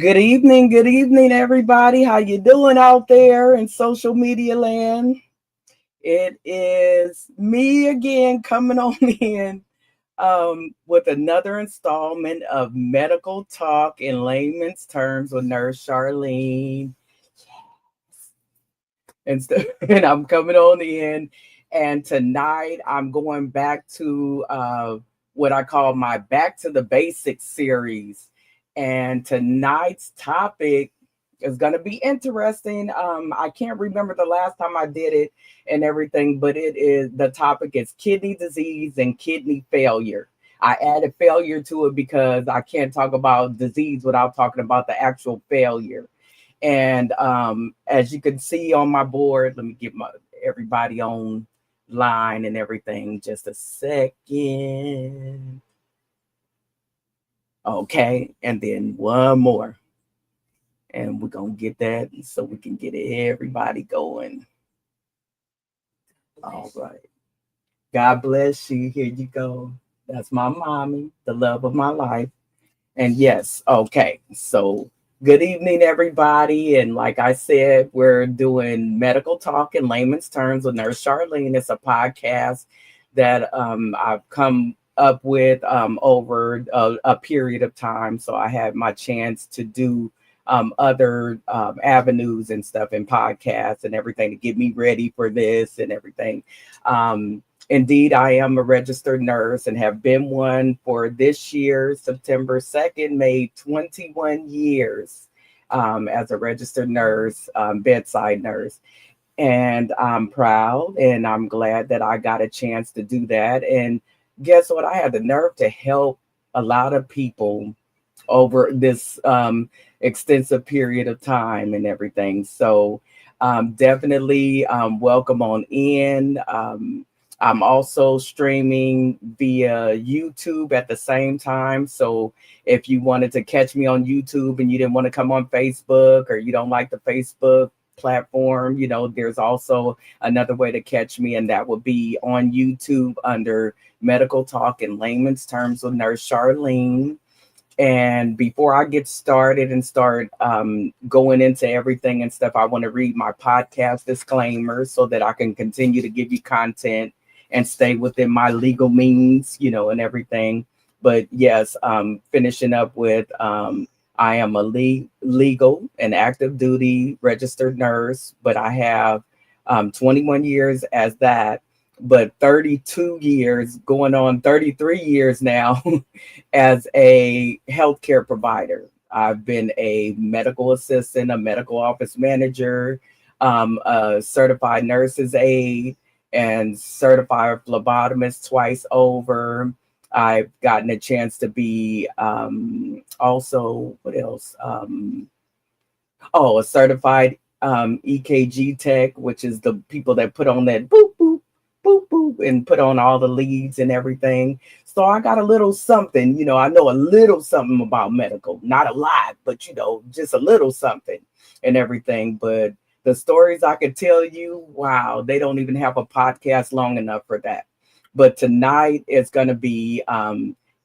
Good evening, everybody. How you doing out there in social media land? It is me again coming on in with another installment of Medical Talk in Layman's Terms with Nurse Charlene. And I'm coming on in. And tonight I'm going back to what I call my Back to the Basics series. And tonight's topic is going to be interesting. I can't remember the last time I did it and everything, but the topic is kidney disease and kidney failure. I added failure to it because I can't talk about disease without talking about the actual failure. And as you can see on my board, let me get everybody on line and everything. Just a second. Okay, and then one more. And we're going to get that so we can get everybody going. All right. God bless you. Here you go. That's my mommy, the love of my life. And yes, okay. So good evening, everybody. And like I said, we're doing medical talk in layman's terms with Nurse Charlene. It's a podcast that I've come up with over a period of time. So I had my chance to do other avenues and stuff and podcasts and everything to get me ready for this and everything. Indeed, I am a registered nurse and have been one for this year, September 2nd, made 21 years as a registered nurse, bedside nurse. And I'm proud and I'm glad that I got a chance to do that. And guess what? I had the nerve to help a lot of people over this extensive period of time and everything. So definitely welcome on in. I'm also streaming via YouTube at the same time. So if you wanted to catch me on YouTube and you didn't want to come on Facebook or you don't like the Facebook platform, there's also another way to catch me, and that would be on YouTube under Medical Talk in Layman's Terms with Nurse Charlene. And before I get started and start going into everything and stuff, I want to read my podcast disclaimer so that I can continue to give you content and stay within my legal means, and everything. But yes, finishing up with I am a legal and active duty registered nurse, but I have 21 years as that, but 32 years, going on 33 years now as a healthcare provider. I've been a medical assistant, a medical office manager, a certified nurse's aide, and certified phlebotomist twice over. I've gotten a chance to be also, what else? A certified EKG tech, which is the people that put on that boop, boop, boop, boop, and put on all the leads and everything. So I got a little something, I know a little something about medical, not a lot, but, just a little something and everything. But the stories I could tell you, wow, they don't even have a podcast long enough for that. But tonight it's going to be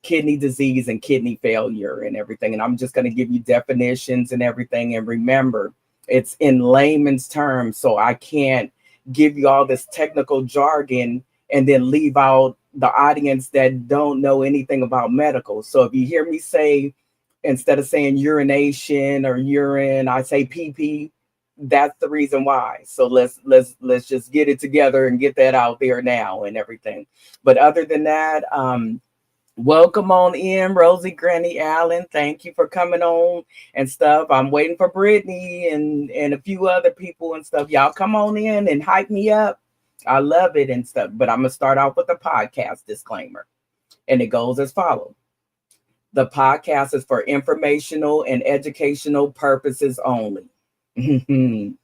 kidney disease and kidney failure and everything. And I'm just going to give you definitions and everything. And remember, it's in layman's terms, so I can't give you all this technical jargon and then leave out the audience that don't know anything about medical. So if you hear me say, instead of saying urination or urine, I say PP, that's the reason why. So let's just get it together and get that out there now and everything. But other than that, welcome on in, Rosie Granny Allen. Thank you for coming on and stuff. I'm waiting for Brittany and a few other people and stuff. Y'all come on in and hype me up. I love it and stuff. But I'm going to start off with a podcast disclaimer. And it goes as follows. The podcast is for informational and educational purposes only. It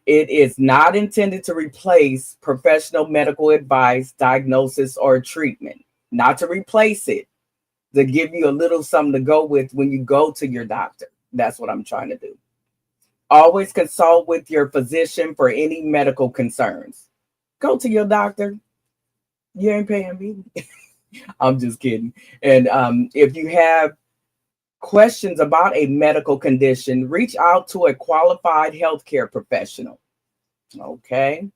is not intended to replace professional medical advice, diagnosis, or treatment. Not to replace it, to give you a little something to go with when you go to your doctor. That's what I'm trying to do. Always consult with your physician for any medical concerns. Go to your doctor. You ain't paying me. I'm just kidding. And if you have questions about a medical condition, reach out to a qualified healthcare professional. Okay.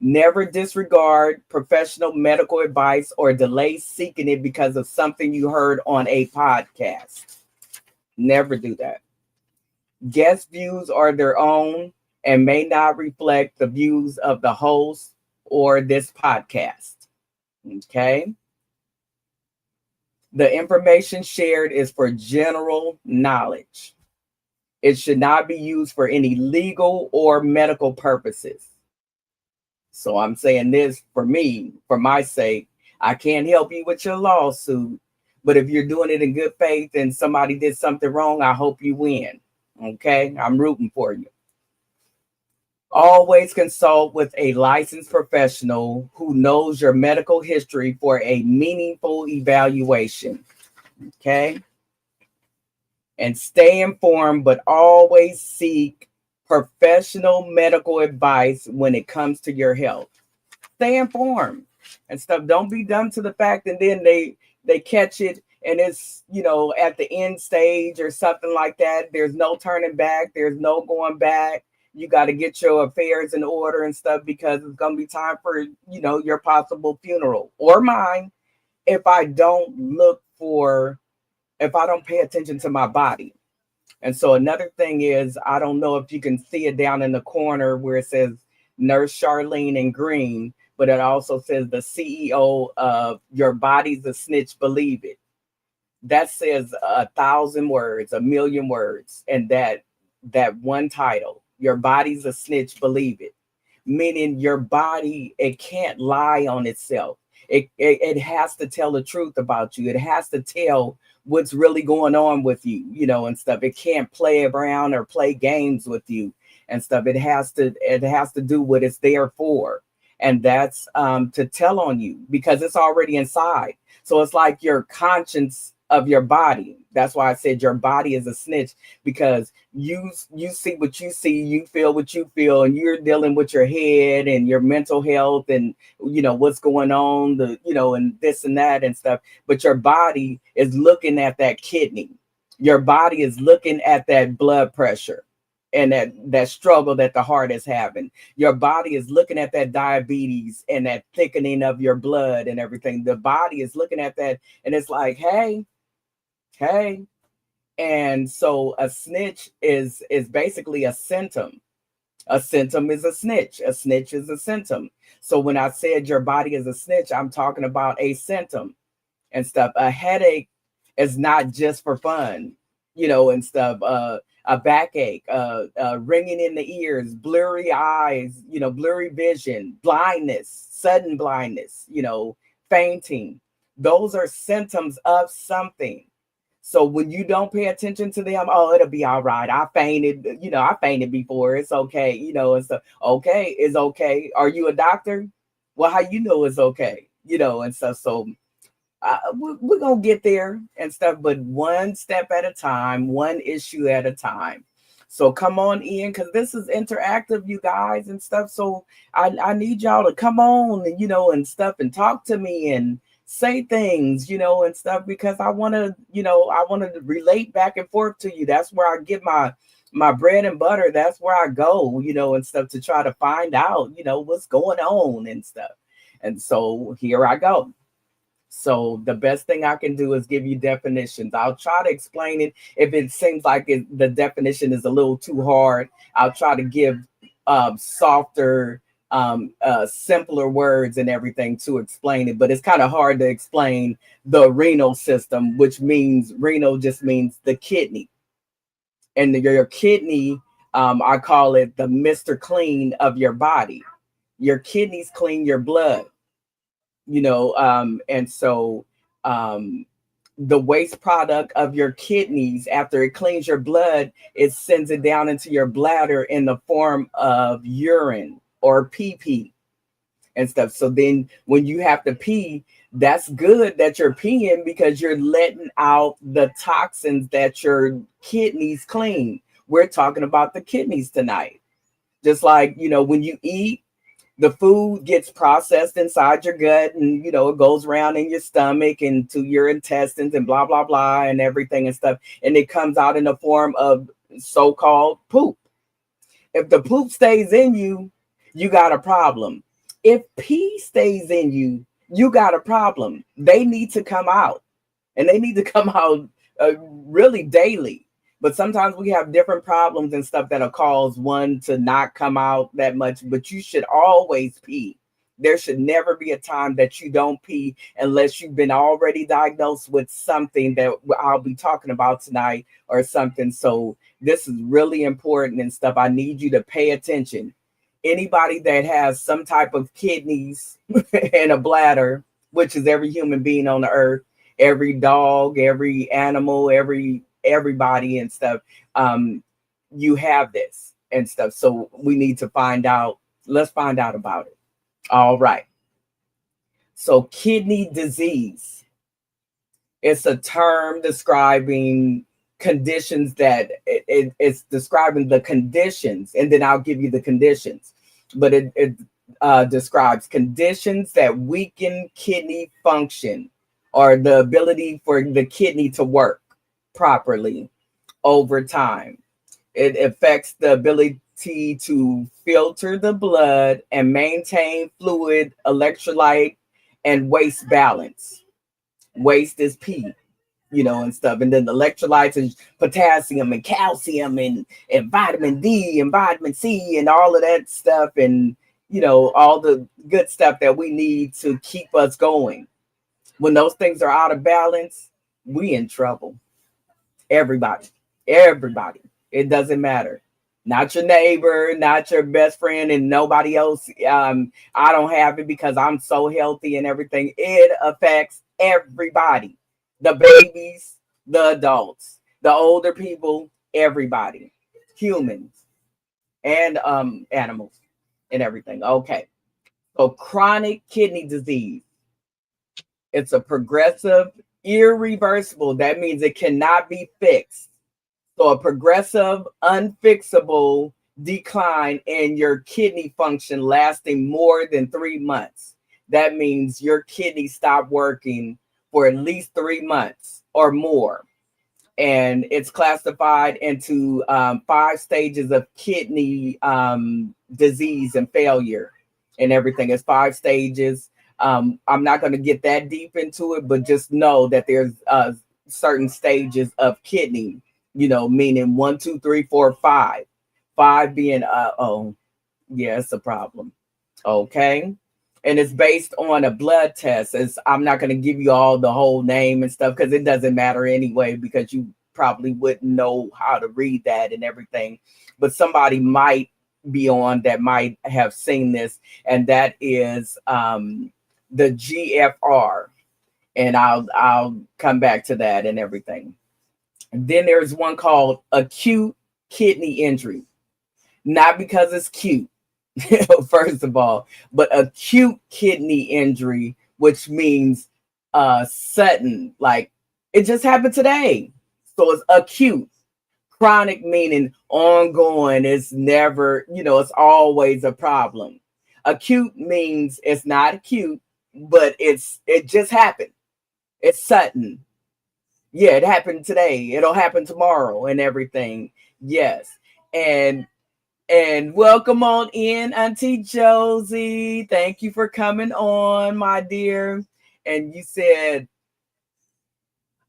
Never disregard professional medical advice or delay seeking it because of something you heard on a podcast. Never do that. Guest views are their own and may not reflect the views of the host or this podcast. Okay. The information shared is for general knowledge. It should not be used for any legal or medical purposes. So I'm saying this for me, for my sake. I can't help you with your lawsuit, but if you're doing it in good faith and somebody did something wrong, I hope you win. Okay, I'm rooting for you. Always consult with a licensed professional who knows your medical history for a meaningful evaluation. Okay. And stay informed, but always seek professional medical advice when it comes to your health. Stay informed and stuff. Don't be dumb to the fact and then they catch it and it's, at the end stage or something like that. There's no turning back. There's no going back. You got to get your affairs in order and stuff because it's going to be time for, your possible funeral or mine if I don't pay attention to my body. And so another thing is, I don't know if you can see it down in the corner where it says Nurse Charlene in green, but it also says the CEO of Your Body's a Snitch, Believe It. That says 1,000 words, 1,000,000 words. And that one title, Your Body's a Snitch, Believe It. Meaning your body, it can't lie on itself. It has to tell the truth about you. It has to tell what's really going on with you, and stuff. It can't play around or play games with you and stuff. It has to do what it's there for. And that's to tell on you because it's already inside. So it's like your conscience of your body. That's why I said your body is a snitch, because you see what you see, you feel what you feel, and you're dealing with your head and your mental health and what's going on, and this and that and stuff. But your body is looking at that kidney. Your body is looking at that blood pressure and that struggle that the heart is having. Your body is looking at that diabetes and that thickening of your blood and everything. The body is looking at that and it's like, hey. And so a snitch is basically a symptom. A symptom is a snitch. A snitch is a symptom. So when I said your body is a snitch, I'm talking about a symptom and stuff. A headache is not just for fun, and stuff. A backache, ringing in the ears, blurry eyes, blurry vision, blindness, sudden blindness, fainting. Those are symptoms of something. So when you don't pay attention to them, oh, it'll be all right. I fainted before. It's okay, and stuff. Okay, it's okay. Are you a doctor? Well, how you know it's okay, and stuff. So we're going to get there and stuff, but one step at a time, one issue at a time. So come on in, because this is interactive, you guys, and stuff. So I need y'all to come on and, and stuff and talk to me and say things, and stuff, because I want to relate back and forth to you. That's where I get my bread and butter. That's where I go, and stuff, to try to find out, what's going on and stuff. And so here I go. So the best thing I can do is give you definitions. I'll try to explain it. If it seems like the definition is a little too hard, I'll try to give softer, simpler words and everything to explain it. But it's kind of hard to explain the renal system, which means renal just means the kidney. And your kidney, I call it the Mr. Clean of your body. Your kidneys clean your blood. And so the waste product of your kidneys, after it cleans your blood, it sends it down into your bladder in the form of urine or pee and stuff. So then when you have to pee, that's good that you're peeing, because you're letting out the toxins that your kidneys clean. We're talking about the kidneys tonight. Just like, when you eat, The food gets processed inside your gut, and it goes around in your stomach and to your intestines and blah blah blah and everything and stuff, and it comes out in the form of so-called poop. If the poop stays in you, you got a problem. If pee stays in you, you got a problem. They need to come out, and they need to come out really daily. But sometimes we have different problems and stuff that'll cause one to not come out that much. But you should always pee. There should never be a time that you don't pee unless you've been already diagnosed with something that I'll be talking about tonight or something. So this is really important and stuff. I need you to pay attention. Anybody that has some type of kidneys and a bladder, which is every human being on the earth, every dog, every animal, everybody and stuff, you have this and stuff. So we need to find out. Let's find out about it. All right. So kidney disease, it's a term describing conditions that it's describing the conditions, and then I'll give you the conditions, but it describes conditions that weaken kidney function or the ability for the kidney to work properly over time. It affects the ability to filter the blood and maintain fluid, electrolyte, and waste balance. Waste is P, and stuff. And then the electrolytes is potassium and calcium and vitamin D and vitamin C and all of that stuff. And, all the good stuff that we need to keep us going. When those things are out of balance, we in trouble. Everybody. It doesn't matter. Not your neighbor, not your best friend, and nobody else. I don't have it because I'm so healthy and everything. It affects everybody. The babies, the adults, the older people, everybody. Humans and animals and everything. Okay. So chronic kidney disease. It's a progressive, irreversible. That means it cannot be fixed. So a progressive, unfixable decline in your kidney function lasting more than 3 months. That means your kidney stopped working for at least 3 months or more. And it's classified into 5 stages of kidney disease and failure and everything. It's 5 stages. I'm not going to get that deep into it, but just know that there's certain stages of kidney, meaning 1, 2, 3, 4, 5. 5 being, it's a problem. Okay. And it's based on a blood test. I'm not going to give you all the whole name and stuff because it doesn't matter anyway, because you probably wouldn't know how to read that and everything. But somebody might be on that might have seen this, and that is the GFR. And I'll come back to that and everything. And then there's one called acute kidney injury. Not because it's cute, first of all, but acute kidney injury, which means sudden, like it just happened today. So it's acute. Chronic meaning ongoing. It's never, it's always a problem. Acute means it's not acute, but it just happened. It's sudden. Yeah, it happened today. It'll happen tomorrow and everything. Yes. And welcome on in, Auntie Josie. Thank you for coming on, my dear. And you said,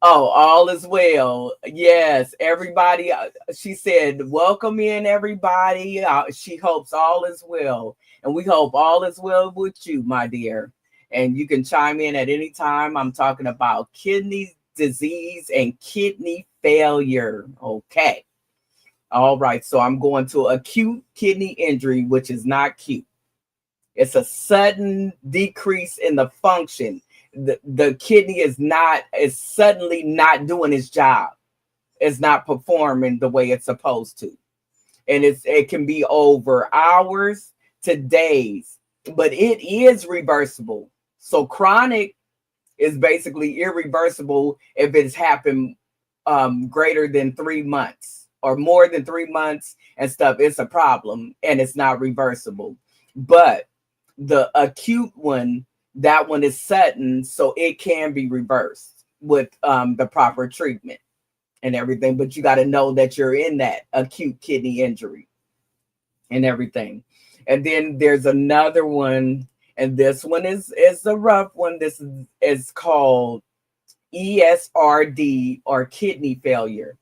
oh, all is well. Yes, everybody. She said, welcome in, everybody. She hopes all is well. And we hope all is well with you, my dear. And you can chime in at any time. I'm talking about kidney disease and kidney failure. Okay. All right. So I'm going to acute kidney injury, which is not cute. It's a sudden decrease in the function. The kidney is suddenly not doing its job. It's not performing the way it's supposed to. And it can be over hours to days, but it is reversible. So chronic is basically irreversible if it's happened greater than 3 months or more than 3 months and stuff. It's a problem and it's not reversible. But The acute one, that one is sudden, so it can be reversed with the proper treatment and everything. But you got to know that you're in that acute kidney injury and everything. And then there's another one, and this one is a rough one. This is called ESRD, or kidney failure.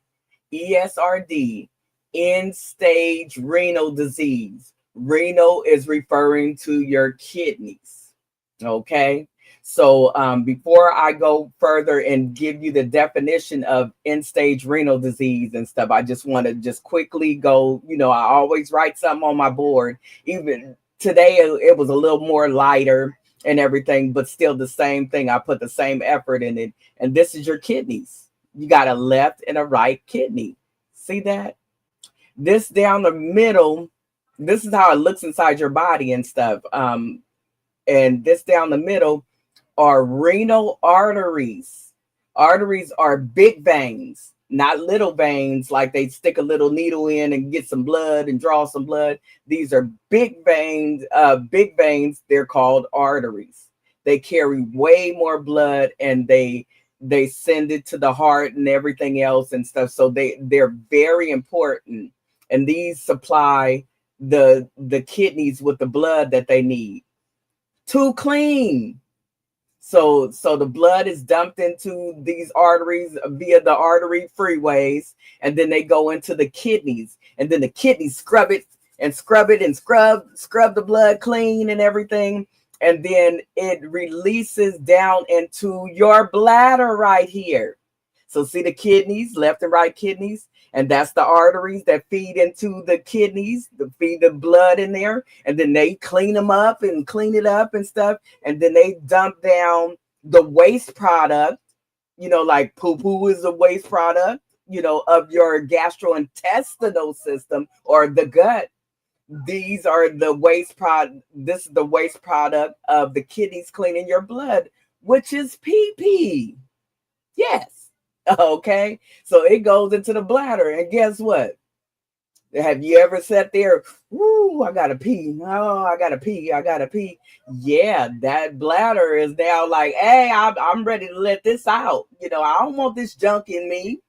ESRD, end stage renal disease. Renal is referring to your kidneys. Okay. So before I go further and give you the definition of end stage renal disease and stuff, I just want to just quickly go, I always write something on my board. Even today, it was a little more lighter and everything, but still the same thing. I put the same effort in it. And this is your kidneys. You got a left and a right kidney. See that? This down the middle, this is how it looks inside your body and stuff. And this down the middle are renal arteries. Arteries are big veins, not little veins like they stick a little needle in and get some blood and draw some blood. These are big veins. Big veins. They're called arteries. They carry way more blood, and they send it to the heart and everything else and stuff. So they're very important, and these supply the kidneys with the blood that they need to clean. So the blood is dumped into these arteries via the artery freeways, and then they go into the kidneys, and then the kidneys scrub it and scrub the blood clean and everything. And then it releases down into your bladder right here. So see the kidneys, left and right kidneys, and that's the arteries that feed into the kidneys, to feed the blood in there. And then they clean them up and clean it up and stuff. And then they dump down the waste product, like poo-poo is a waste product, of your gastrointestinal system or the gut. These are the waste product. This is the waste product of the kidneys cleaning your blood, which is pee-pee. Yes. Okay. So it goes into the bladder. And guess what? Have you ever sat there? Ooh, I gotta pee. Oh, I gotta pee. I gotta pee. Yeah, that bladder is now like, hey, I'm ready to let this out. I don't want this junk in me.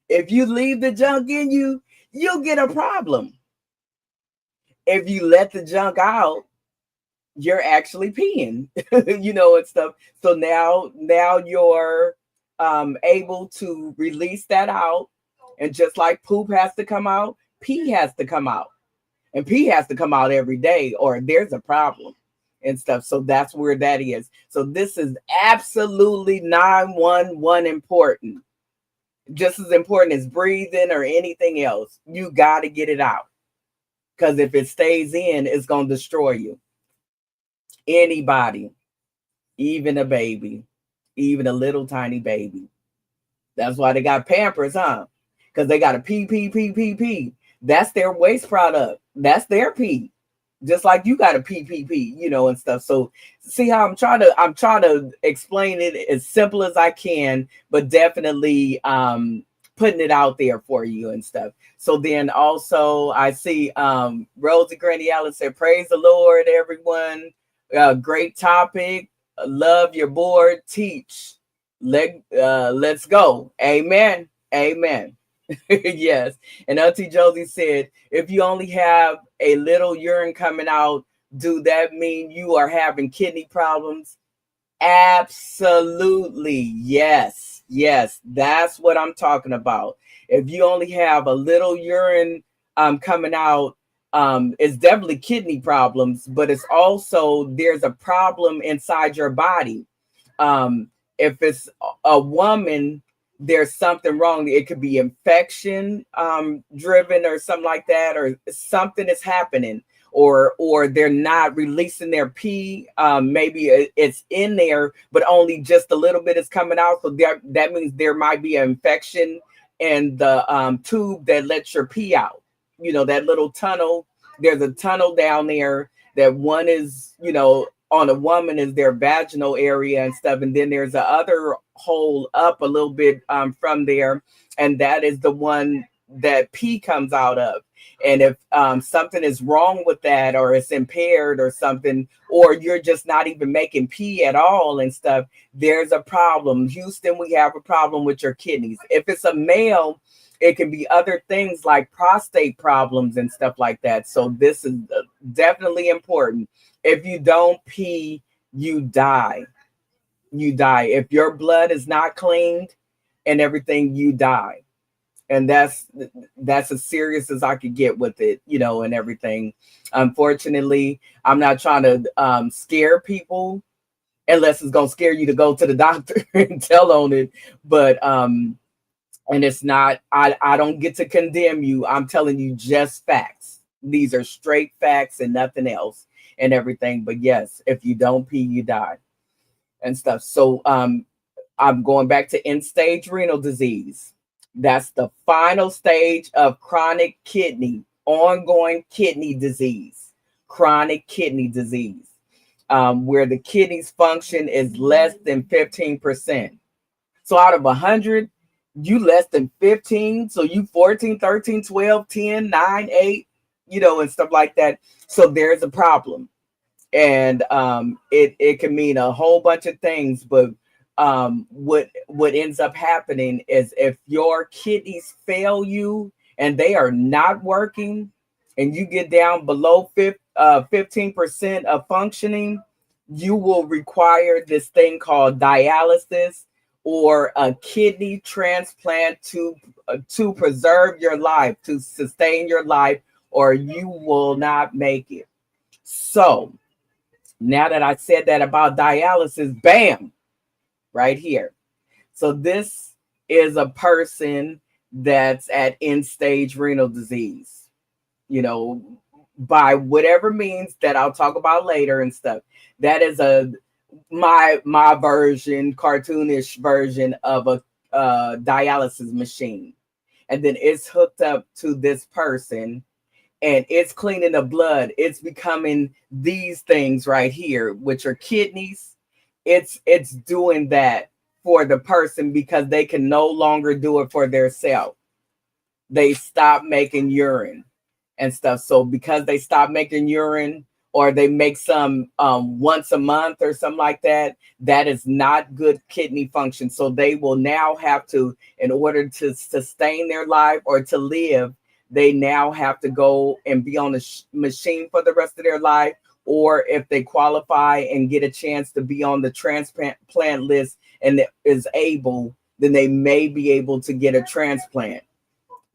If you leave the junk in you, you'll get a problem. If you let the junk out, you're actually peeing, and stuff. So now you're able to release that out. And just like poop has to come out, pee has to come out. And pee has to come out every day, or there's a problem and stuff. So that's where that is. So this is absolutely 911 important. Just as important as breathing or anything else. You got to get it out. Because if it stays in, it's going to destroy you. Anybody, even a baby, even a little tiny baby. That's why they got Pampers, huh? Because they got to pee. That's their waste product. That's their pee. Just like you got to pee, and stuff. So see how I'm trying to explain it as simple as I can, but definitely putting it out there for you and stuff. So then also I see Rosie Granny Allen said, praise the Lord, everyone. Great topic. Love your board. Teach. Let's go. Amen. Yes. And Auntie Josie said, if you only have a little urine coming out, do that mean you are having kidney problems? Absolutely. Yes. That's what I'm talking about. If you only have a little urine coming out, it's definitely kidney problems, but it's also there's a problem inside your body. If it's a woman, there's something wrong. It could be infection driven or something like that, or something is happening, or they're not releasing their pee. Maybe it's in there, but only just a little bit is coming out. So that means there might be an infection in the tube that lets your pee out. That little tunnel. There's a tunnel down there that one is, on a woman is their vaginal area and stuff. And then there's a other hole up a little bit from there. And that is the one that pee comes out of. And if something is wrong with that, or it's impaired or something, or you're just not even making pee at all and stuff, there's a problem. Houston, we have a problem with your kidneys. If it's a male, it can be other things like prostate problems and stuff like that. So this is definitely important. If you don't pee, you die. You die. If your blood is not cleaned and everything, you die. And that's as serious as I could get with it, you know, and everything. Unfortunately, I'm not trying to scare people, unless it's gonna scare you to go to the doctor and tell on it. But and it's not, I don't get to condemn you. I'm telling you just facts. These are straight facts and nothing else and everything. But yes, if you don't pee, you die and stuff. So I'm going back to end stage renal disease. That's the final stage of chronic kidney, ongoing kidney disease, chronic kidney disease, where the kidneys function is less than 15%. So out of 100, you less than 15. So you 14, 13, 12, 10, 9, 8, you know, and stuff like that. So there's a problem. And it can mean a whole bunch of things, but what ends up happening is if your kidneys fail you and they are not working, and you get down below 15% of functioning, you will require this thing called dialysis or a kidney transplant to preserve your life, to sustain your life, or you will not make it. So now that I said that about dialysis, bam, right here. So this is a person that's at end stage renal disease, you know, by whatever means that I'll talk about later and stuff. That is my version, cartoonish version of a dialysis machine. And then it's hooked up to this person and it's cleaning the blood. It's becoming these things right here, which are kidneys. It's doing that for the person because they can no longer do it for their self. They stop making urine and stuff. So because they stop making urine, or they make some once a month or something like that, that is not good kidney function. So they will now have to, in order to sustain their life or to live, they now have to go and be on a machine for the rest of their life. Or if they qualify and get a chance to be on the transplant list and is able, then they may be able to get a transplant.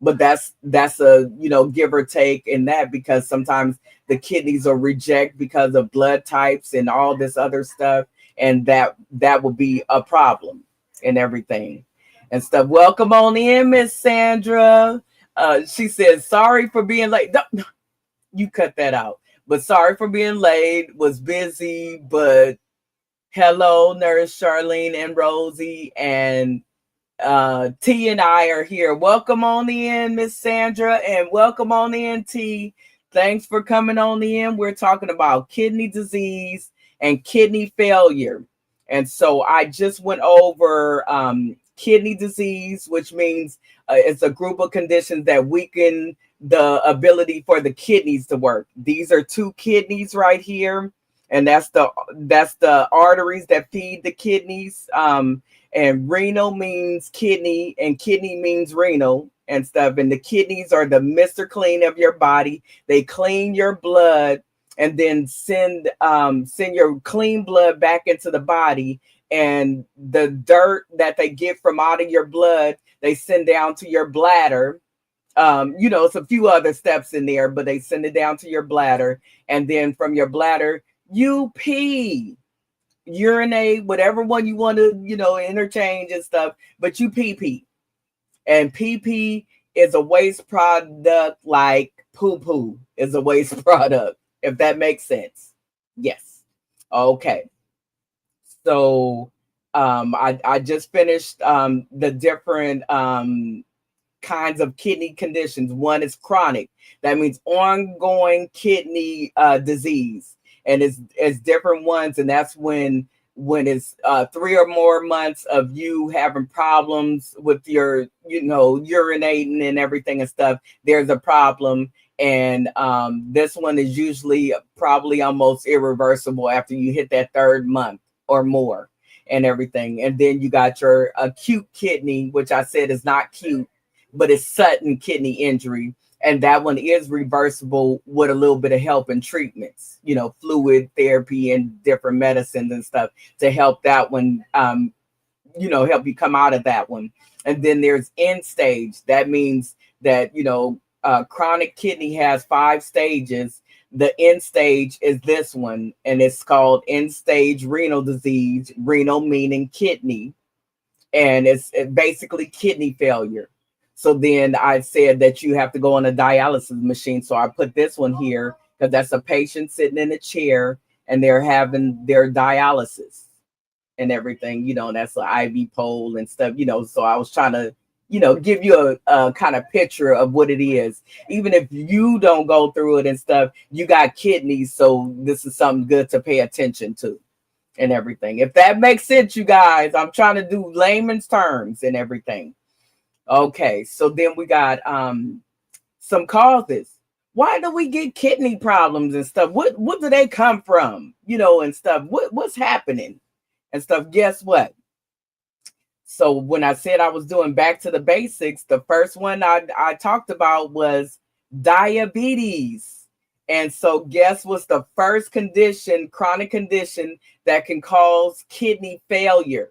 But that's a, you know, give or take in that, because sometimes the kidneys will reject because of blood types and all this other stuff, and that will be a problem and everything and stuff. Welcome on in, Miss Sandra. She says, sorry for being late. No, you cut that out. But sorry for being late. Was busy, but hello, Nurse Charlene and Rosie, and T and I are here. Welcome on in, Miss Sandra, and welcome on in, T. Thanks for coming on in. We're talking about kidney disease and kidney failure. And so I just went over kidney disease, which means it's a group of conditions that weaken the ability for the kidneys to work. These are two kidneys right here, and that's the arteries that feed the kidneys. And renal means kidney, and kidney means renal and stuff. And the kidneys are the Mr. Clean of your body. They clean your blood and then send your clean blood back into the body. And the dirt that they get from out of your blood, they send down to your bladder. You know, it's a few other steps in there, but they send it down to your bladder. And then from your bladder, you pee. Urinate, whatever one you want to, you know, interchange and stuff, but you pee. And pee is a waste product, like poo is a waste product, if that makes sense. Yes. Okay. So I just finished the different kinds of kidney conditions. One is chronic. That means ongoing kidney disease. And it's different ones, and that's when when it's 3 or more months of you having problems with your, urinating and everything and stuff, there's a problem. And this one is usually probably almost irreversible after you hit that 3rd month or more and everything. And then you got your acute kidney, which I said is not cute, but it's sudden kidney injury. And that one is reversible with a little bit of help and treatments, fluid therapy and different medicines and stuff to help that one, help you come out of that one. And then there's end stage. That means that, chronic kidney has 5 stages. The end stage is this one, and it's called end stage renal disease, renal meaning kidney. And it's basically kidney failure. So then I said that you have to go on a dialysis machine. So I put this one here because that's a patient sitting in a chair and they're having their dialysis and everything, that's an IV pole and stuff, so I was trying to, give you a kind of picture of what it is. Even if you don't go through it and stuff, you got kidneys. So this is something good to pay attention to and everything. If that makes sense, you guys, I'm trying to do layman's terms and everything. Okay, so then we got some causes. Why do we get kidney problems and stuff? What do they come from? And stuff. What's happening and stuff? Guess what? So when I said I was doing back to the basics, the first one I talked about was diabetes. And so guess what's the first condition, chronic condition that can cause kidney failure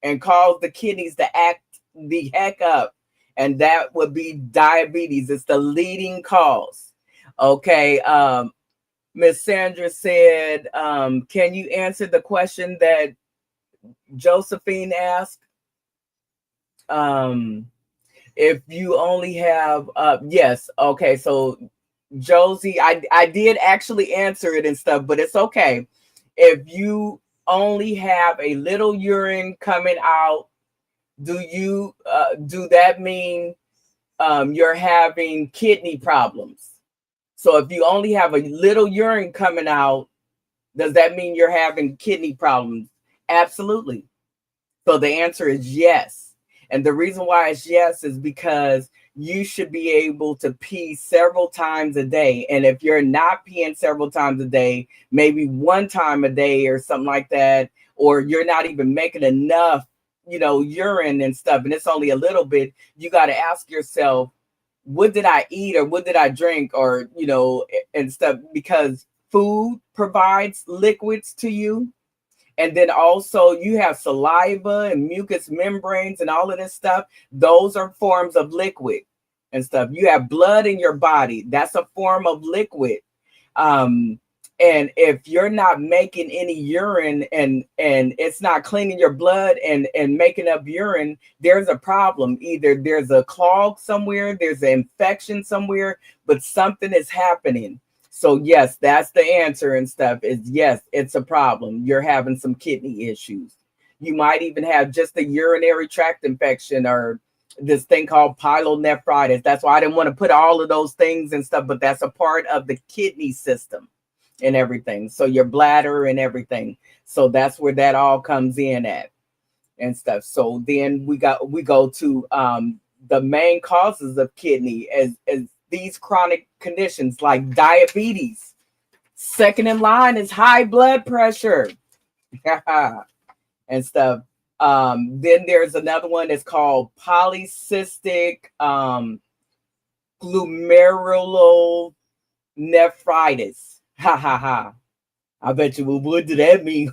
and cause the kidneys to act the heck up? And that would be diabetes. It's the leading cause. Okay. Miss Sandra said, can you answer the question that Josephine asked? If you only have, yes. Okay. So Josie, I did actually answer it and stuff, but it's okay. If you only have a little urine coming out, do that mean you're having kidney problems? So if you only have a little urine coming out, does that mean you're having kidney problems? Absolutely. So the answer is yes. And the reason why it's yes is because you should be able to pee several times a day. And if you're not peeing several times a day, maybe 1 time a day or something like that, or you're not even making enough urine and stuff, and it's only a little bit, you got to ask yourself, what did I eat or what did I drink or, and stuff, because food provides liquids to you. And then also you have saliva and mucous membranes and all of this stuff. Those are forms of liquid and stuff. You have blood in your body. That's a form of liquid. And if you're not making any urine and it's not cleaning your blood and making up urine, there's a problem. Either there's a clog somewhere, there's an infection somewhere, but something is happening. So yes, that's the answer and stuff is yes, it's a problem. You're having some kidney issues. You might even have just a urinary tract infection or this thing called pyelonephritis. That's why I didn't want to put all of those things and stuff, but that's a part of the kidney system and everything. So your bladder and everything. So that's where that all comes in at and stuff. So then we go to the main causes of kidney as these chronic conditions like diabetes. Second in line is high blood pressure and stuff. Then there's another one that's called polycystic glomerulonephritis. I bet you, well, what did that mean?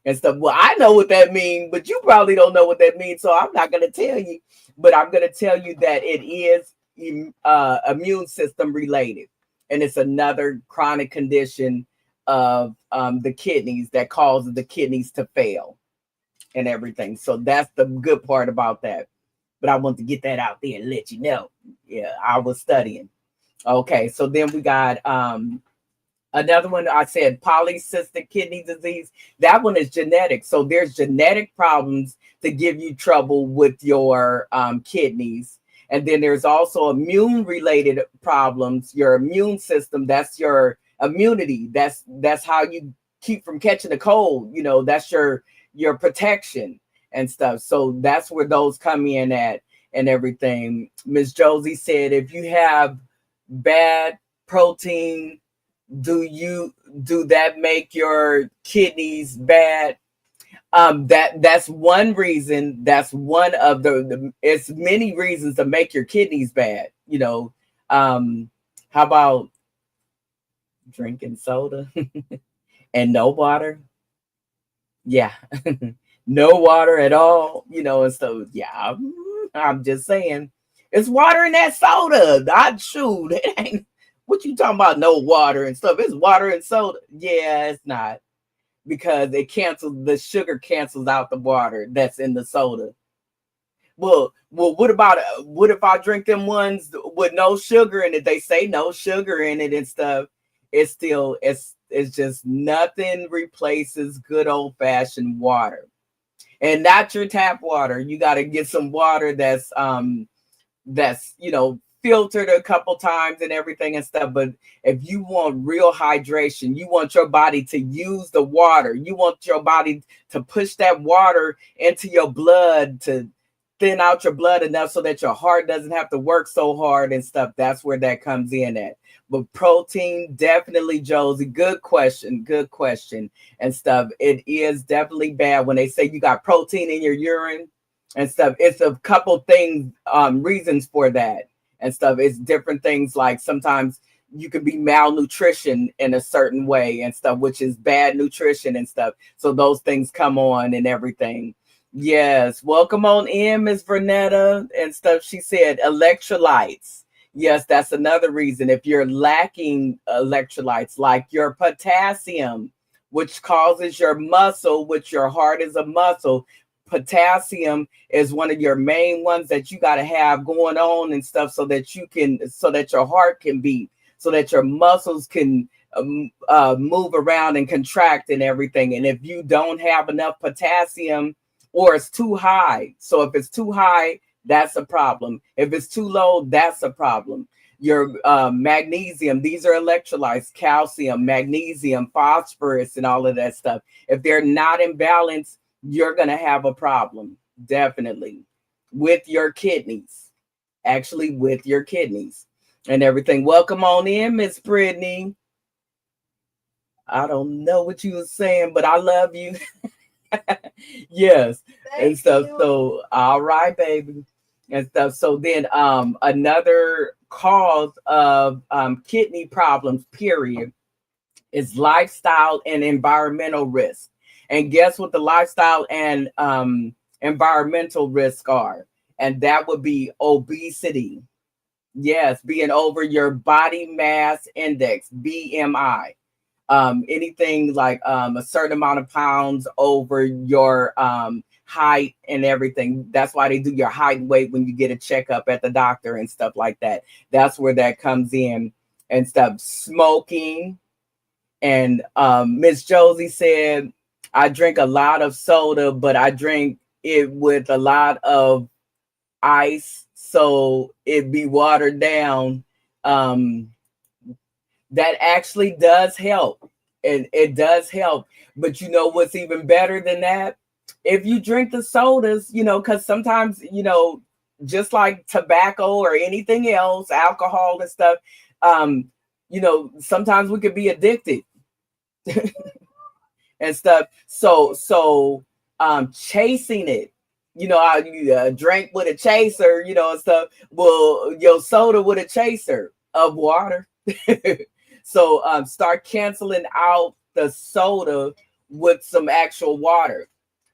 And stuff. Well, I know what that means, but you probably don't know what that means. So I'm not going to tell you, but I'm going to tell you that it is immune system related. And it's another chronic condition of the kidneys that causes the kidneys to fail and everything. So that's the good part about that. But I want to get that out there and let you know. Yeah, I was studying. Okay, so then we got another one. I said polycystic kidney disease. That one is genetic. So there's genetic problems to give you trouble with your kidneys. And then there's also immune related problems. Your immune system, that's your immunity. That's how you keep from catching a cold. That's your protection and stuff. So that's where those come in at and everything. Miss Josie said, if you have bad protein, do that make your kidneys bad? That's one reason. That's one of it's many reasons to make your kidneys bad. How about drinking soda and no water? Yeah. No water at all, and so yeah, I'm just saying it's water in that soda. I shoot, it ain't what you talking about, no water and stuff. It's water and soda. Yeah, it's not, because the sugar cancels out the water that's in the soda. Well, what if I drink them ones with no sugar in it? They say no sugar in it and stuff. It's just nothing replaces good old fashioned water, and not your tap water. You got to get some water that's filtered a couple times and everything and stuff. But if you want real hydration, you want your body to use the water. You want your body to push that water into your blood to thin out your blood enough so that your heart doesn't have to work so hard and stuff. That's where that comes in at. But protein, definitely, Josie, good question and stuff. It is definitely bad when they say you got protein in your urine and stuff. It's a couple things, reasons for that and stuff. It's different things, like sometimes you can be malnutrition in a certain way and stuff, which is bad nutrition and stuff. So those things come on and everything. Yes, welcome on in, Miss Vernetta and stuff. She said electrolytes. Yes, that's another reason. If you're lacking electrolytes, like your potassium, which causes your muscle, which your heart is a muscle. Potassium is one of your main ones that you got to have going on and stuff, so that your heart can beat, so that your muscles can move around and contract and everything. And if you don't have enough potassium, or it's too high. So if it's too high, that's a problem. If it's too low, that's a problem. Your magnesium, these are electrolytes, calcium, magnesium, phosphorus, and all of that stuff. If they're not in balance, you're going to have a problem, definitely, with your kidneys, with your kidneys and everything. Welcome on in, Miss Brittany. I don't know what you were saying, but I love you. Yes. Thank and stuff. You. So, all right, baby. And stuff. So then another cause of kidney problems, period, is lifestyle and environmental risk. And guess what the lifestyle and environmental risk are? And that would be obesity. Yes, being over your body mass index, BMI. Anything like a certain amount of pounds over your height and everything. That's why they do your height and weight when you get a checkup at the doctor and stuff like that. That's where that comes in and stuff. Smoking. And Miss Josie said, I drink a lot of soda, but I drink it with a lot of ice, so it be watered down. That actually does help, and it does help. But you know what's even better than that? If you drink the sodas, because sometimes, just like tobacco or anything else, alcohol and stuff, sometimes we could be addicted and stuff. So chasing it, I drank with a chaser, and stuff. Well, your soda with a chaser of water. So start canceling out the soda with some actual water.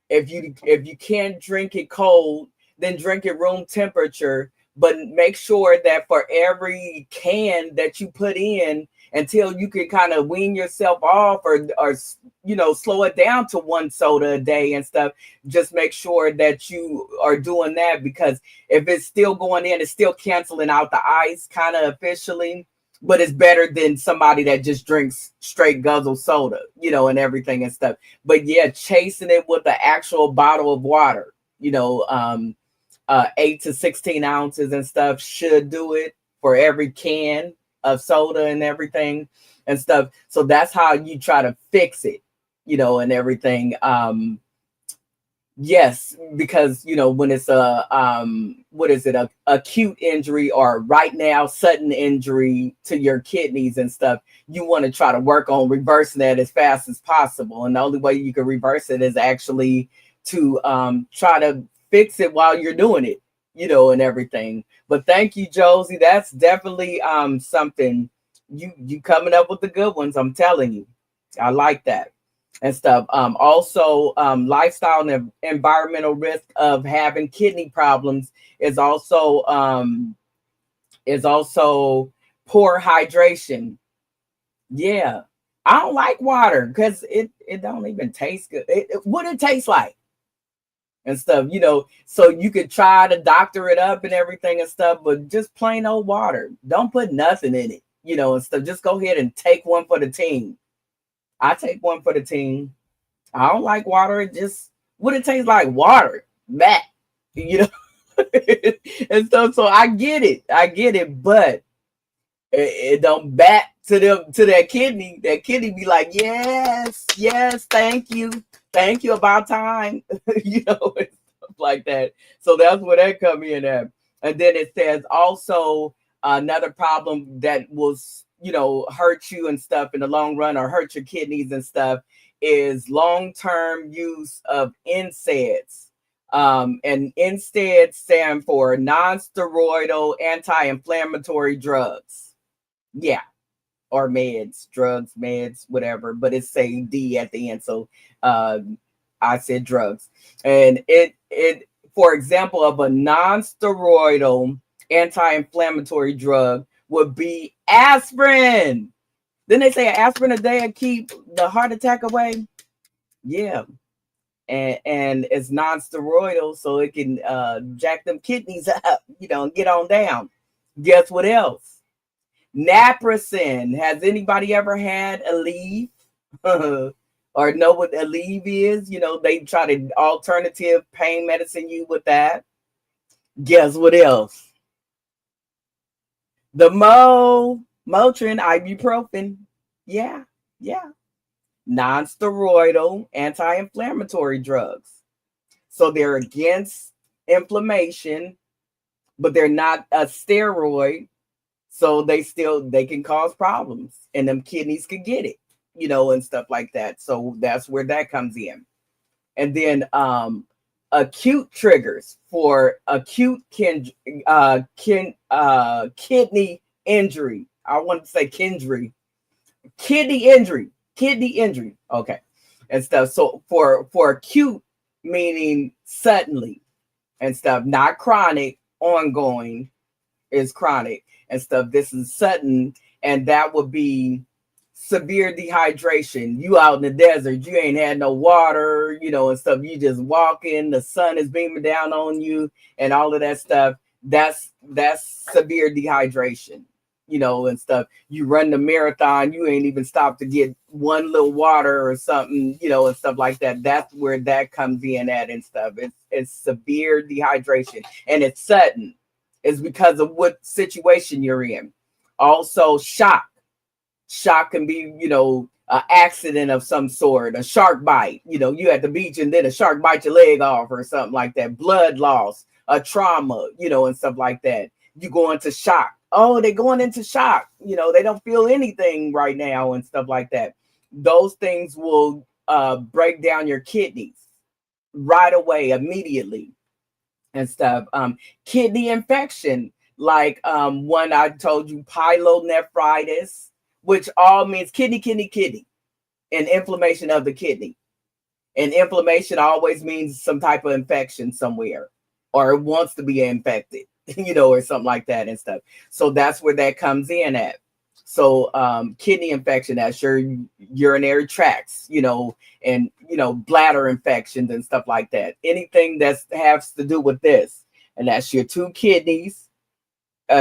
If you can't drink it cold, then drink it room temperature. But make sure that for every can that you put in, until you can kind of wean yourself off or slow it down to one soda a day and stuff, just make sure that you are doing that, because if it's still going in, it's still canceling out the ice kind of officially. But it's better than somebody that just drinks straight guzzle soda, and everything and stuff. But yeah, chasing it with the actual bottle of water, 8 to 16 ounces and stuff should do it for every can of soda and everything and stuff. So that's how you try to fix it. and everything. Yes, because when it's a what is it, a acute injury or right now sudden injury to your kidneys and stuff, you want to try to work on reversing that as fast as possible. And the only way you can reverse it is actually to try to fix it while you're doing it, and everything. But thank you, Josie. That's definitely something you coming up with the good ones. I'm telling you, I like that and stuff. Also, lifestyle and environmental risk of having kidney problems is also poor hydration. Yeah, I don't like water because it don't even taste good. What it tastes like and stuff, So you could try to doctor it up and everything and stuff, but just plain old water. Don't put nothing in it, and stuff. Just go ahead and take one for the team. I take one for the team. I don't like water. It just what it tastes like water. That you know and stuff. So I get it, but it don't back to them to that kidney. That kidney be like, yes, thank you. About time. And stuff like that. So that's where that come in at. And then it says also another problem that will hurt you and stuff in the long run or hurt your kidneys and stuff is long-term use of NSAIDs. And NSAIDs stand for non-steroidal anti-inflammatory drugs. Yeah, or meds, drugs, meds, whatever, but it's saying D at the end. So I said drugs. And it for example of a non-steroidal anti-inflammatory drug would be aspirin. Then they say aspirin a day will keep the heart attack away. Yeah. And it's non-steroidal, so it can jack them kidneys up, and get on down. Guess what else? Naproxen. Has anybody ever had Aleve? Or know what Aleve is? They try to alternative pain medicine you with that. Guess what else? The Motrin, ibuprofen. Yeah. Non-steroidal anti-inflammatory drugs. So they're against inflammation, but they're not a steroid. So they can cause problems and them kidneys could get it, and stuff like that. So that's where that comes in. And then acute triggers for acute kidney injury. I want to say kidney injury. Okay. And stuff. So for acute, meaning suddenly and stuff, not chronic, ongoing is chronic and stuff. This is sudden, and that would be severe dehydration. You out in the desert, you ain't had no water, and stuff. You just walking, the sun is beaming down on you, and all of that stuff. That's severe dehydration, and stuff. You run the marathon, you ain't even stopped to get one little water or something, and stuff like that. That's where that comes in at and stuff. It's severe dehydration, and it's sudden. It's because of what situation you're in. Also, shock. Shock can be, an accident of some sort, a shark bite. You at the beach and then a shark bites your leg off or something like that. Blood loss, a trauma, and stuff like that. You go into shock. Oh, they're going into shock. They don't feel anything right now and stuff like that. Those things will break down your kidneys right away, immediately and stuff. Kidney infection, like one I told you, pyelonephritis, which all means kidney, and inflammation of the kidney. And inflammation always means some type of infection somewhere, or it wants to be infected, or something like that and stuff. So that's where that comes in at. So kidney infection, that's your urinary tracts, and bladder infections and stuff like that. Anything that has to do with this, and that's your two kidneys.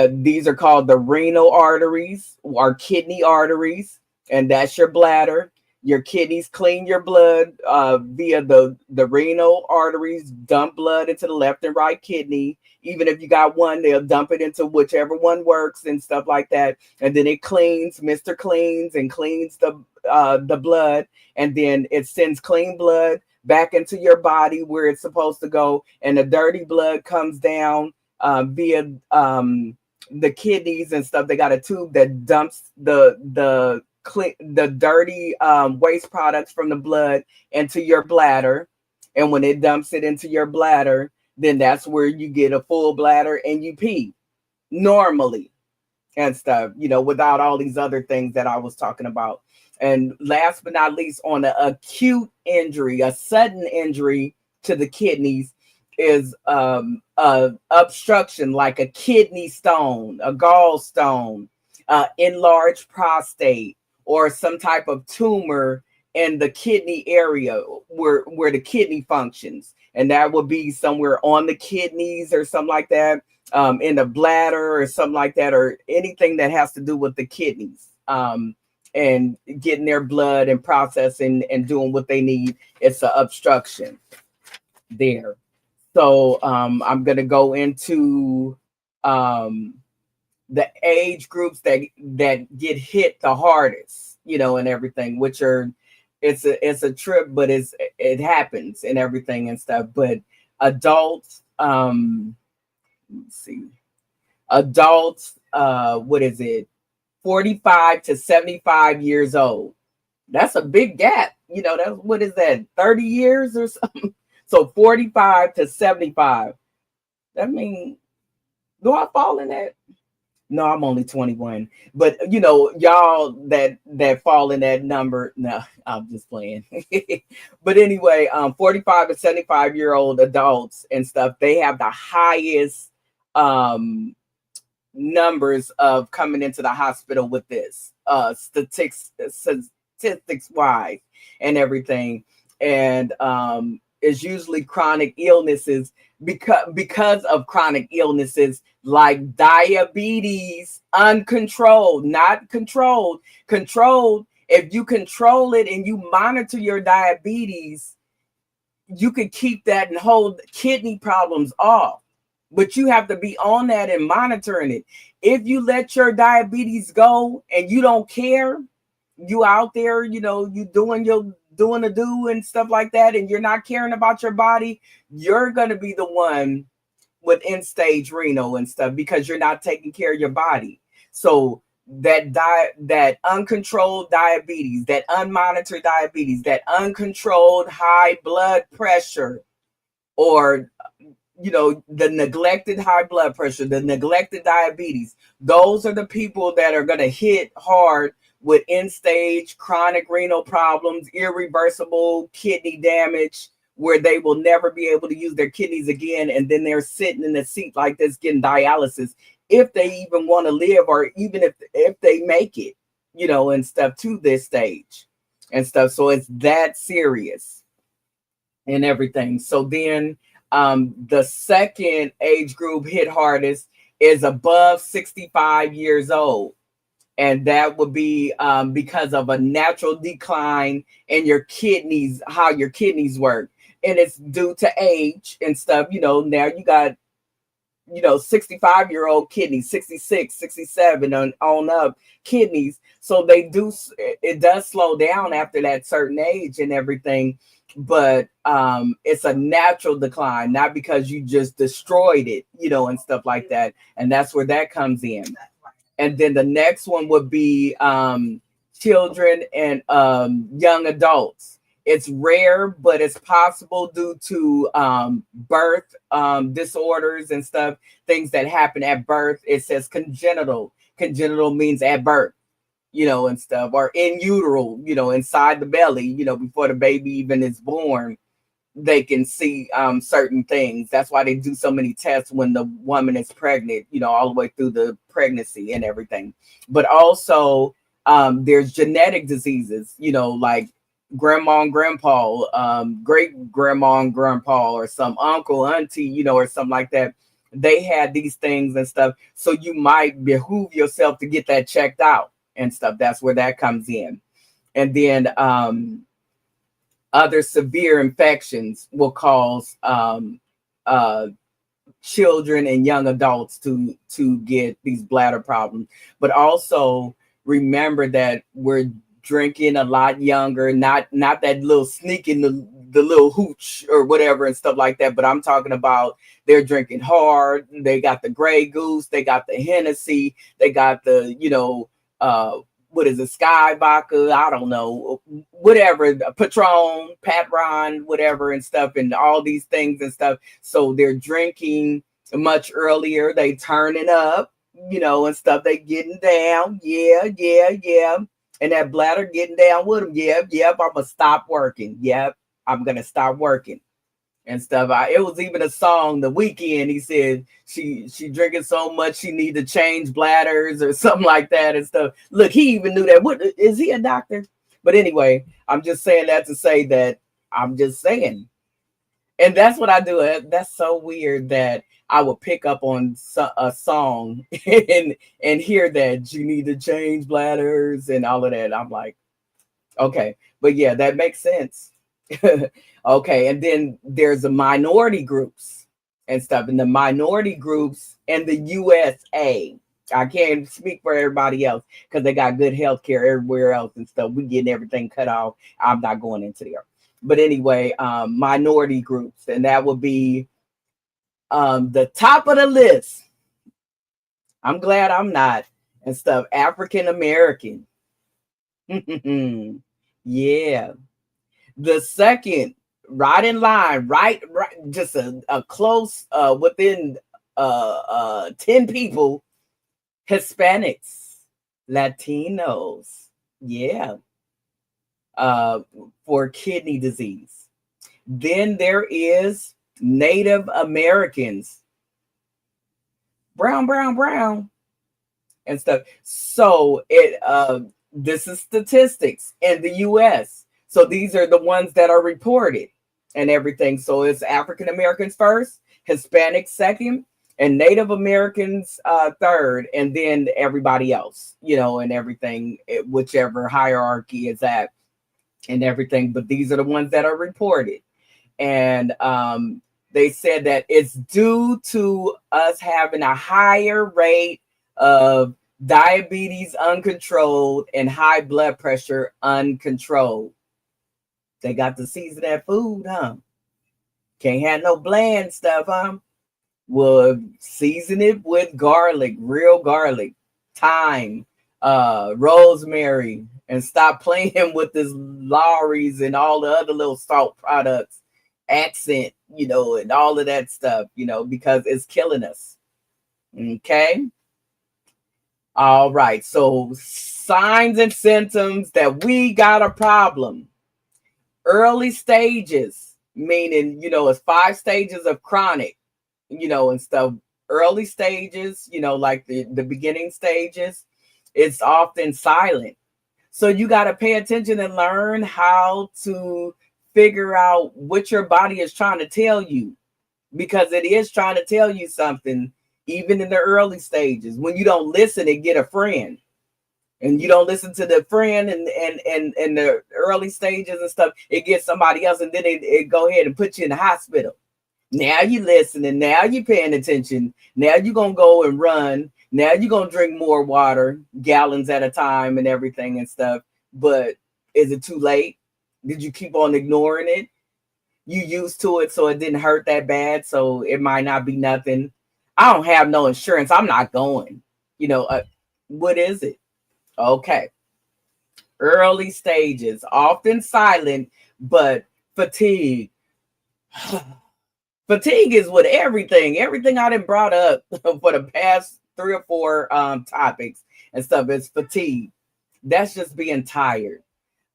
These are called the renal arteries or kidney arteries, and that's your bladder. Your kidneys clean your blood via the renal arteries, dump blood into the left and right kidney. Even if you got one, they'll dump it into whichever one works and stuff like that. And then it cleans, Mr. Cleans, and cleans the blood, and then it sends clean blood back into your body where it's supposed to go, and the dirty blood comes down via the kidneys and stuff. They got a tube that dumps the dirty waste products from the blood into your bladder, and when it dumps it into your bladder, then that's where you get a full bladder and you pee normally and stuff, without all these other things that I was talking about. And last but not least, on an acute injury, a sudden injury to the kidneys is a obstruction like a kidney stone, a gallstone, enlarged prostate, or some type of tumor in the kidney area where the kidney functions. And that would be somewhere on the kidneys or something like that, in the bladder or something like that, or anything that has to do with the kidneys, and getting their blood and processing and doing what they need. It's an obstruction there. So I'm going to go into the age groups that get hit the hardest, and everything, which are, it's a trip, but it happens and everything and stuff. But adults, let's see, adults, what is it? 45 to 75 years old. That's a big gap. That's, what is that? 30 years or something. So 45 to 75. That means, do I fall in that? No, I'm only 21. But y'all that fall in that number, no, I'm just playing. But anyway, 45 to 75-year-old adults and stuff, they have the highest numbers of coming into the hospital with this, statistics wise and everything. And it's usually chronic illnesses, because of chronic illnesses like diabetes, uncontrolled, not controlled. Controlled, if you control it and you monitor your diabetes, you can keep that and hold kidney problems off. But you have to be on that and monitoring it. If you let your diabetes go and you don't care, you out there, you doing a do and stuff like that, and you're not caring about your body, you're going to be the one with end stage renal and stuff, because you're not taking care of your body. So that uncontrolled diabetes, that unmonitored diabetes, that uncontrolled high blood pressure, or the neglected high blood pressure, the neglected diabetes, those are the people that are going to hit hard with end stage chronic renal problems, irreversible kidney damage, where they will never be able to use their kidneys again. And then they're sitting in a seat like this getting dialysis, if they even want to live, or even if they make it, and stuff to this stage and stuff. So it's that serious and everything. So then the second age group hit hardest is above 65 years old. And that would be because of a natural decline in your kidneys, how your kidneys work. And it's due to age and stuff. Now you got, 65-year-old kidneys, 66, 67 on up kidneys. So it does slow down after that certain age and everything. But it's a natural decline, not because you just destroyed it, and stuff like that. And that's where that comes in. And then the next one would be children and young adults. It's rare, but it's possible due to birth disorders and stuff, things that happen at birth. It says congenital. Congenital means at birth, and stuff, or in utero, inside the belly, before the baby even is born. They can see certain things. That's why they do so many tests when the woman is pregnant, all the way through the pregnancy and everything. But also there's genetic diseases, like grandma and grandpa, great grandma and grandpa, or some uncle, auntie, or something like that. They had these things and stuff. So you might behoove yourself to get that checked out and stuff. That's where that comes in. And then other severe infections will cause children and young adults to get these bladder problems. But also remember that we're drinking a lot younger, not that little sneaking the little hooch or whatever and stuff like that. But I'm talking about they're drinking hard. They got the Grey Goose, they got the Hennessy, they got the, what is it, Sky Vodka, I don't know, whatever, Patron, Patron, whatever and stuff, and all these things and stuff. So they're drinking much earlier. They turning up, and stuff. They getting down. Yeah. And that bladder getting down with them. Yep. I'm gonna stop working. Yep. I'm gonna stop working and stuff. It was even a song The Weekend. He said she drinking so much she need to change bladders or something like that and stuff. Look, he even knew that. What is he, a doctor? But anyway, I'm just saying that to say that I'm just saying. And that's what I do. That's so weird that I would pick up on a song and hear that you need to change bladders and all of that. I'm like, okay, but yeah, that makes sense. Okay, and then there's the minority groups and stuff, and the minority groups in the USA. I can't speak for everybody else because they got good health care everywhere else and stuff. We getting everything cut off. I'm not going into there. But anyway, minority groups, and that would be the top of the list. I'm glad I'm not and stuff. African American. Yeah. The second, right in line, right, just a close within 10 people, Hispanics, Latinos. Yeah. For kidney disease. Then there is Native Americans, brown and stuff. So this is statistics in the US. So these are the ones that are reported and everything. So it's African Americans first, Hispanics second, and Native Americans third, and then everybody else, and everything, whichever hierarchy is at and everything. But these are the ones that are reported. And they said that it's due to us having a higher rate of diabetes uncontrolled and high blood pressure uncontrolled. They got to season that food, huh? Can't have no bland stuff, huh? Well, season it with garlic, real garlic, thyme, rosemary, and stop playing with this Lawry's and all the other little salt products, accent, and all of that stuff, because it's killing us. Okay. All right. So signs and symptoms that we got a problem. Early stages, meaning, it's 5 stages of chronic, and stuff. Early stages, like the beginning stages, it's often silent. So you got to pay attention and learn how to figure out what your body is trying to tell you, because it is trying to tell you something, even in the early stages. When you don't listen, it get a friend. And you don't listen to the friend and the early stages and stuff, it gets somebody else, and then it go ahead and put you in the hospital. Now you listening, now you paying attention, now you're going to go and run, now you're going to drink more water, gallons at a time and everything and stuff. But is it too late? Did you keep on ignoring it? You used to it, so it didn't hurt that bad, so it might not be nothing. I don't have no insurance, I'm not going. What is it? Okay. Early stages, often silent, but fatigue. Fatigue is with everything I done brought up for the past 3 or 4 topics and stuff. Is fatigue. That's just being tired.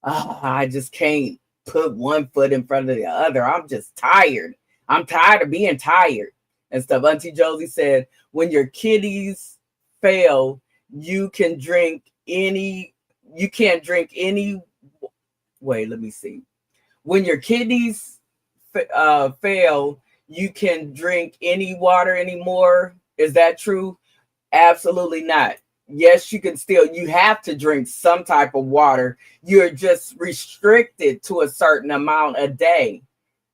I just can't put one foot in front of the other. I'm just tired. I'm tired of being tired and stuff. Auntie Josie said, when your kidneys fail, you can't drink any. Wait, let me see. When your kidneys fail, you can drink any water anymore. Is that true? Absolutely not. Yes, you can still, you have to drink some type of water. You're just restricted to a certain amount a day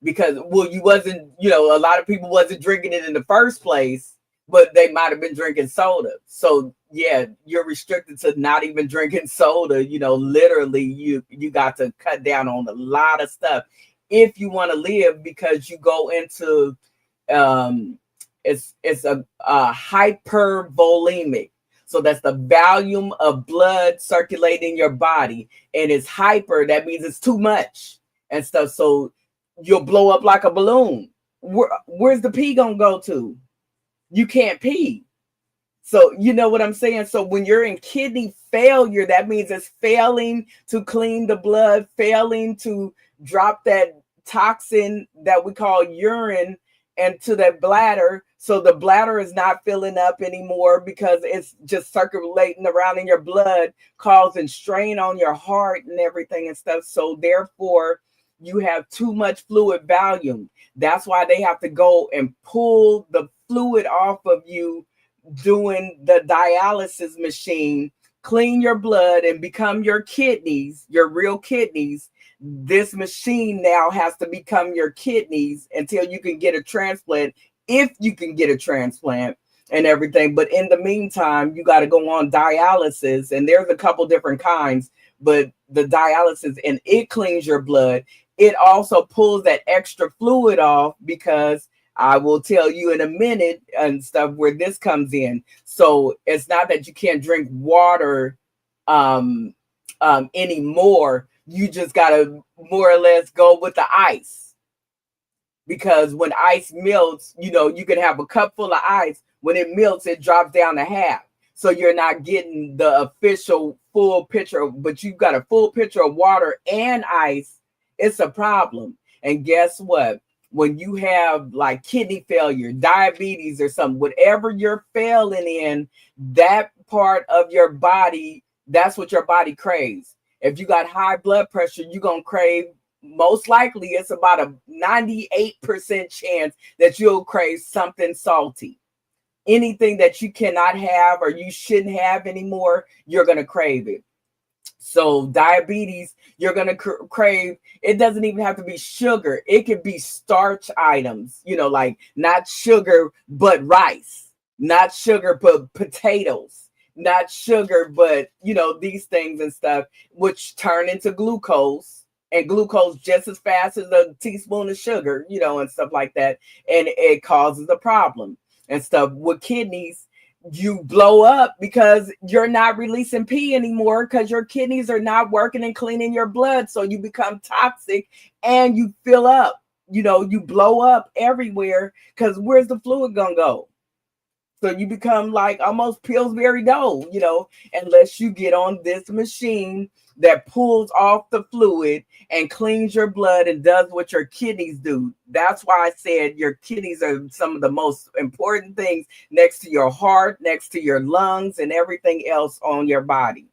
because, you wasn't, a lot of people wasn't drinking it in the first place, but they might have been drinking soda. So yeah, you're restricted to not even drinking soda. Literally, you got to cut down on a lot of stuff if you want to live, because you go into um it's a hypervolemic. So that's the volume of blood circulating your body, and it's hyper. That means it's too much and stuff. So you'll blow up like a balloon. Where's the pee gonna go to? You can't pee. So you know what I'm saying? So when you're in kidney failure, that means it's failing to clean the blood, failing to drop that toxin that we call urine into the bladder. So the bladder is not filling up anymore because it's just circulating around in your blood, causing strain on your heart and everything and stuff. So therefore, you have too much fluid volume. That's why they have to go and pull the fluid off of you doing the dialysis machine, clean your blood and become your kidneys, your real kidneys. This machine now has to become your kidneys until you can get a transplant, if you can get a transplant and everything. But in the meantime, you got to go on dialysis, and there's a couple different kinds, but the dialysis, and it cleans your blood. It also pulls that extra fluid off, because I will tell you in a minute and stuff where this comes in. So it's not that you can't drink water anymore. You just got to more or less go with the ice, because when ice melts, you can have a cup full of ice. When it melts, it drops down to half. So you're not getting the official full pitcher, but you've got a full pitcher of water and ice. It's a problem. And guess what? When you have like kidney failure, diabetes or something, whatever you're failing in, that part of your body, that's what your body craves. If you got high blood pressure, you're going to crave, most likely it's about a 98% chance that you'll crave something salty. Anything that you cannot have or you shouldn't have anymore, you're going to crave it. So diabetes, you're going to crave, it doesn't even have to be sugar. It could be starch items, like not sugar, but rice, not sugar, but potatoes, not sugar, but, these things and stuff, which turn into glucose, and glucose just as fast as a teaspoon of sugar, and stuff like that. And it causes a problem and stuff with kidneys. You blow up because you're not releasing pee anymore, because your kidneys are not working and cleaning your blood. So you become toxic and you fill up, you blow up everywhere, because where's the fluid gonna go? So you become like almost Pillsbury Dough, unless you get on this machine that pulls off the fluid and cleans your blood and does what your kidneys do. That's why I said your kidneys are some of the most important things next to your heart, next to your lungs, and everything else on your body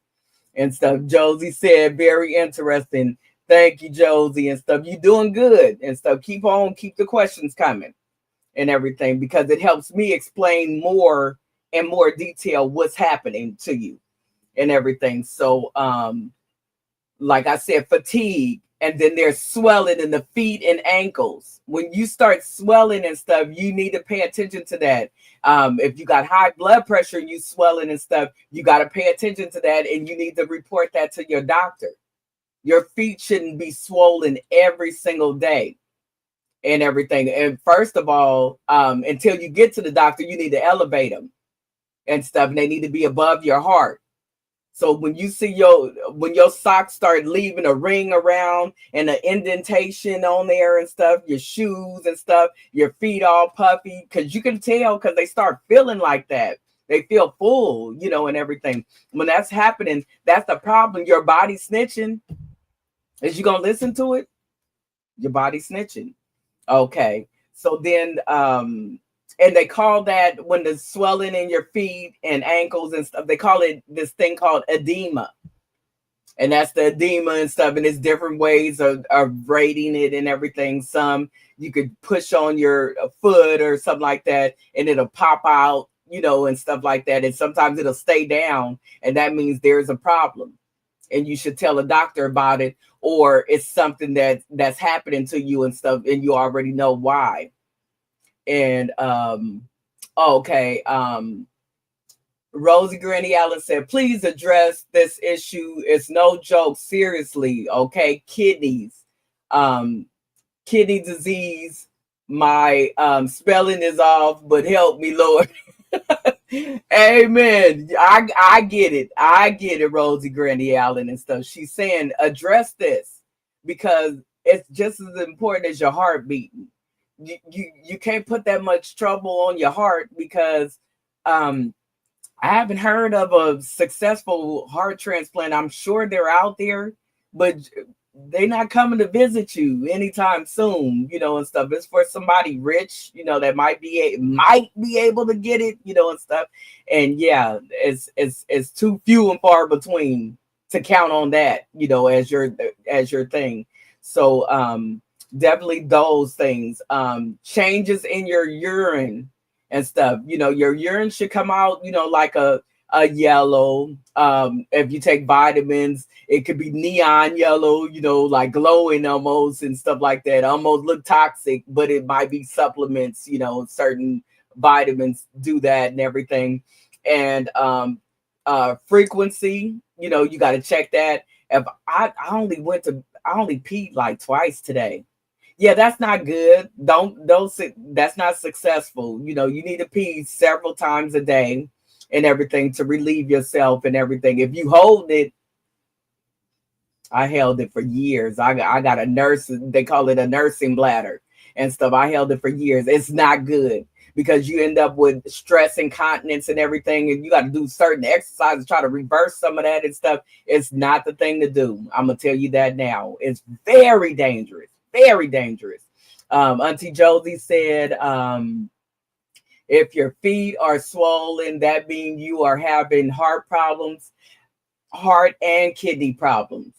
and stuff. Josie said, very interesting. Thank you, Josie, and stuff. You're doing good and stuff. Keep the questions coming and everything, because it helps me explain more and more detail what's happening to you and everything. So like I said, fatigue, and then there's swelling in the feet and ankles. When you start swelling and stuff, you need to pay attention to that. If you got high blood pressure and you swelling and stuff, you got to pay attention to that, and you need to report that to your doctor. Your feet shouldn't be swollen every single day and everything. And first of all, until you get to the doctor, you need to elevate them and stuff, and they need to be above your heart. So when you see when your socks start leaving a ring around and an indentation on there and stuff, your shoes and stuff, your feet all puffy, because you can tell, because they start feeling like that. They feel full, and everything. When that's happening, that's the problem. Your body snitching. Is you gonna listen to it? Your body snitching. Okay. So then and they call that, when the swelling in your feet and ankles and stuff, they call it this thing called edema. And that's the edema and stuff. And there's different ways of rating it and everything. Some you could push on your foot or something like that, and it'll pop out, and stuff like that. And sometimes it'll stay down, and that means there's a problem. And you should tell a doctor about it, or it's something that's happening to you and stuff, and you already know why. And Okay. Rosie Granny Allen said, please address this issue. It's no joke. Seriously. Okay. Kidneys. Um, kidney disease. My spelling is off, but help me, Lord. Amen. I get it. I get it, Rosie Granny Allen and stuff. She's saying address this because it's just as important as your heart beating. You can't put that much trouble on your heart because I haven't heard of a successful heart transplant. I'm sure they're out there, but they're not coming to visit you anytime soon, and stuff. It's for somebody rich, that might be able to get it, and stuff. And yeah, it's too few and far between to count on that, as your thing. So definitely those things. Changes in your urine and stuff. Your urine should come out, like a yellow. If you take vitamins, it could be neon yellow, like glowing almost and stuff like that. Almost look toxic, but it might be supplements, certain vitamins do that and everything. And frequency, you got to check that. If I only peed like twice today. Yeah, that's not good. Don't that's not successful. You need to pee several times a day and everything to relieve yourself and everything. If you hold it, I held it for years. I got a nurse, they call it a nursing bladder and stuff. I held it for years. It's not good because you end up with stress, incontinence and everything, and you got to do certain exercises, try to reverse some of that and stuff. It's not the thing to do. I'm gonna tell you that now. It's very dangerous. Very dangerous. Auntie Josie said, if your feet are swollen, that means you are having heart problems, heart and kidney problems.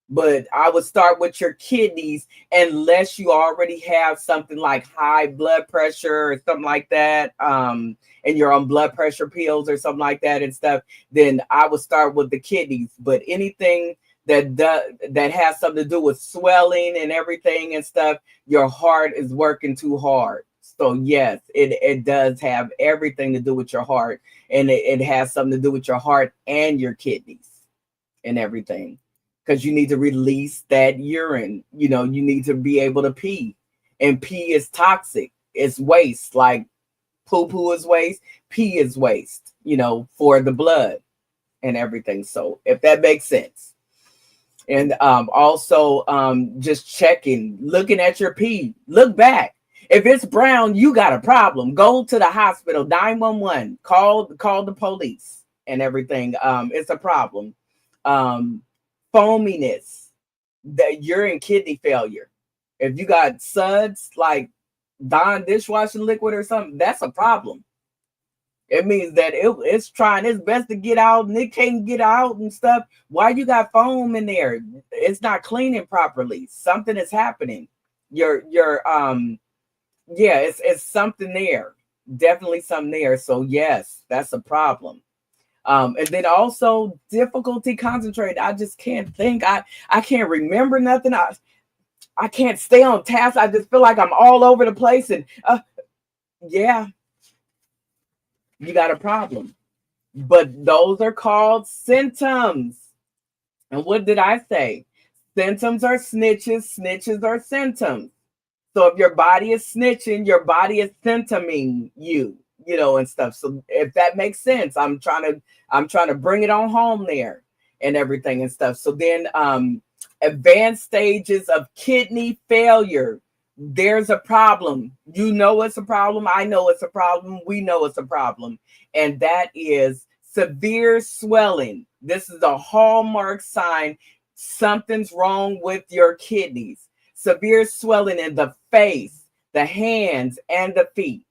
But I would start with your kidneys unless you already have something like high blood pressure or something like that, and you're on blood pressure pills or something like that and stuff, then I would start with the kidneys. But anything that has something to do with swelling and everything and stuff, your heart is working too hard. So yes, it does have everything to do with your heart, and it has something to do with your heart and your kidneys and everything, because you need to release that urine. You need to be able to pee, and pee is toxic. It's waste. Like poo is waste, pee is waste, for the blood and everything. So if that makes sense. And also just checking, looking at your pee, look back. If it's brown, you got a problem. Go to the hospital, 911, call the police and everything. It's a problem. Foaminess, that urine kidney failure. If you got suds like Dawn dishwashing liquid or something, that's a problem. It means that it's trying its best to get out and it can't get out and stuff. Why you got foam in there? It's not cleaning properly. Something is happening. It's something there. Definitely something there. So yes, that's a problem. And then also difficulty concentrating. I just can't think. I can't remember nothing. I can't stay on task. I just feel like I'm all over the place. And yeah, you got a problem. But those are called symptoms. And what did I say? Symptoms are snitches. Snitches are symptoms. So if your body is snitching, your body is symptoming you, and stuff. So if that makes sense, I'm trying to bring it on home there and everything and stuff. So then advanced stages of kidney failure. There's a problem. It's a problem. I know it's a problem. We know it's a problem. And that is severe swelling. This is a hallmark sign something's wrong with your kidneys. Severe swelling in the face, the hands, and the feet.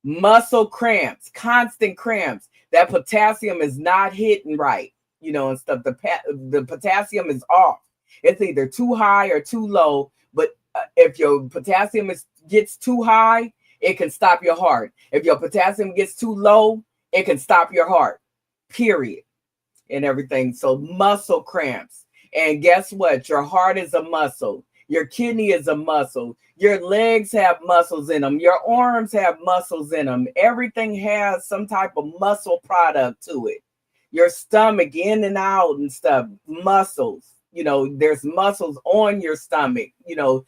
Muscle cramps, constant cramps. That potassium is not hitting right, and stuff. The potassium is off. It's either too high or too low. But if your potassium gets too high, it can stop your heart. If your potassium gets too low, it can stop your heart. Period. And everything. So muscle cramps. And guess what? Your heart is a muscle. Your kidney is a muscle. Your legs have muscles in them. Your arms have muscles in them. Everything has some type of muscle product to it. Your stomach in and out and stuff, muscles. You know, there's muscles on your stomach, you know,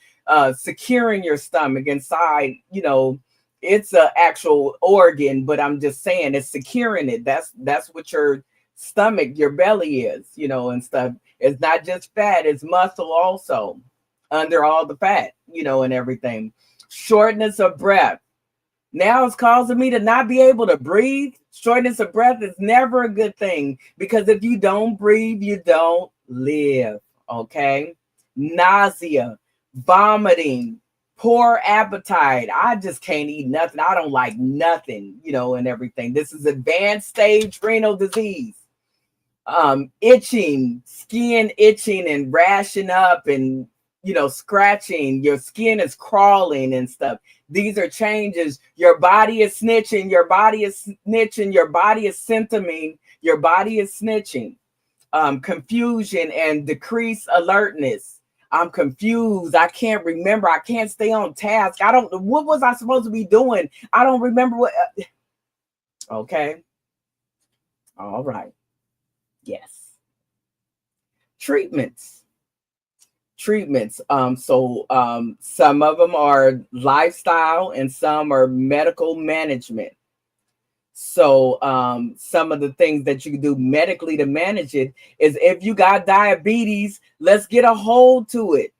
securing your stomach inside, you know, it's an actual organ, but I'm just saying it's securing it. That's what your stomach, your belly is, you know, and stuff. It's not just fat, it's muscle also under all the fat, you know, and everything. Shortness of breath. Now it's causing me to not be able to breathe. Shortness of breath is never a good thing, because if you don't breathe, you don't live. Okay. Nausea, vomiting, poor appetite. I just can't eat nothing. I don't like nothing, you know, and everything. This is advanced stage renal disease. Itching, skin itching and rashing up and, you know, scratching. Your skin is crawling and stuff. These are changes. Your body is snitching. Your body is snitching. Your body is symptoming. Your body is snitching. Confusion and decreased alertness. I'm confused. I can't remember. I can't stay on task. I don't know. What was I supposed to be doing? I don't remember what. Okay. All right. Yes. Treatments. So some of them are lifestyle and some are medical management. So some of the things that you can do medically to manage it is, if you got diabetes, let's get a hold to it.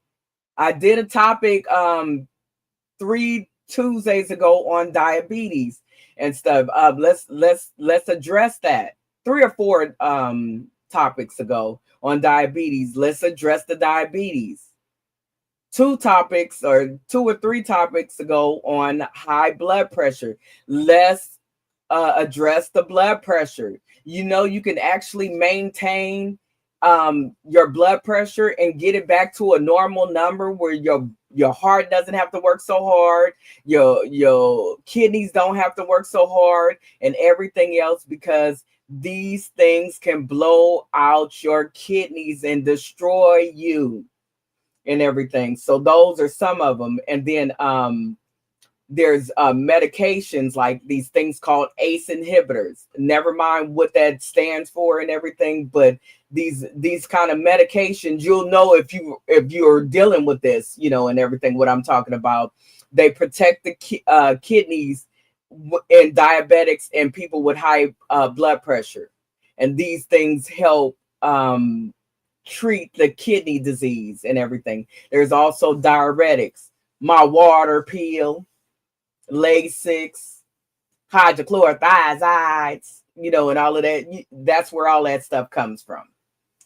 I did a topic 3 Tuesdays ago on diabetes and stuff. Let's address that. 3 or 4 topics ago on diabetes. Let's address the diabetes. 2 topics or 2 or 3 topics ago on high blood pressure. Let's address the blood pressure. You know, you can actually maintain your blood pressure and get it back to a normal number where your heart doesn't have to work so hard, your kidneys don't have to work so hard, and everything else, because these things can blow out your kidneys and destroy you and everything. So those are some of them. And then there's medications like these things called ACE inhibitors. Never mind what that stands for and everything, but these kind of medications, you'll know if you're dealing with this, you know, and everything, what I'm talking about. They protect the kidneys in diabetics and people with high blood pressure, and these things help treat the kidney disease and everything. There's also diuretics, my water pill, Lasix, hydrochlorothiazides, you know, and all of that. That's where all that stuff comes from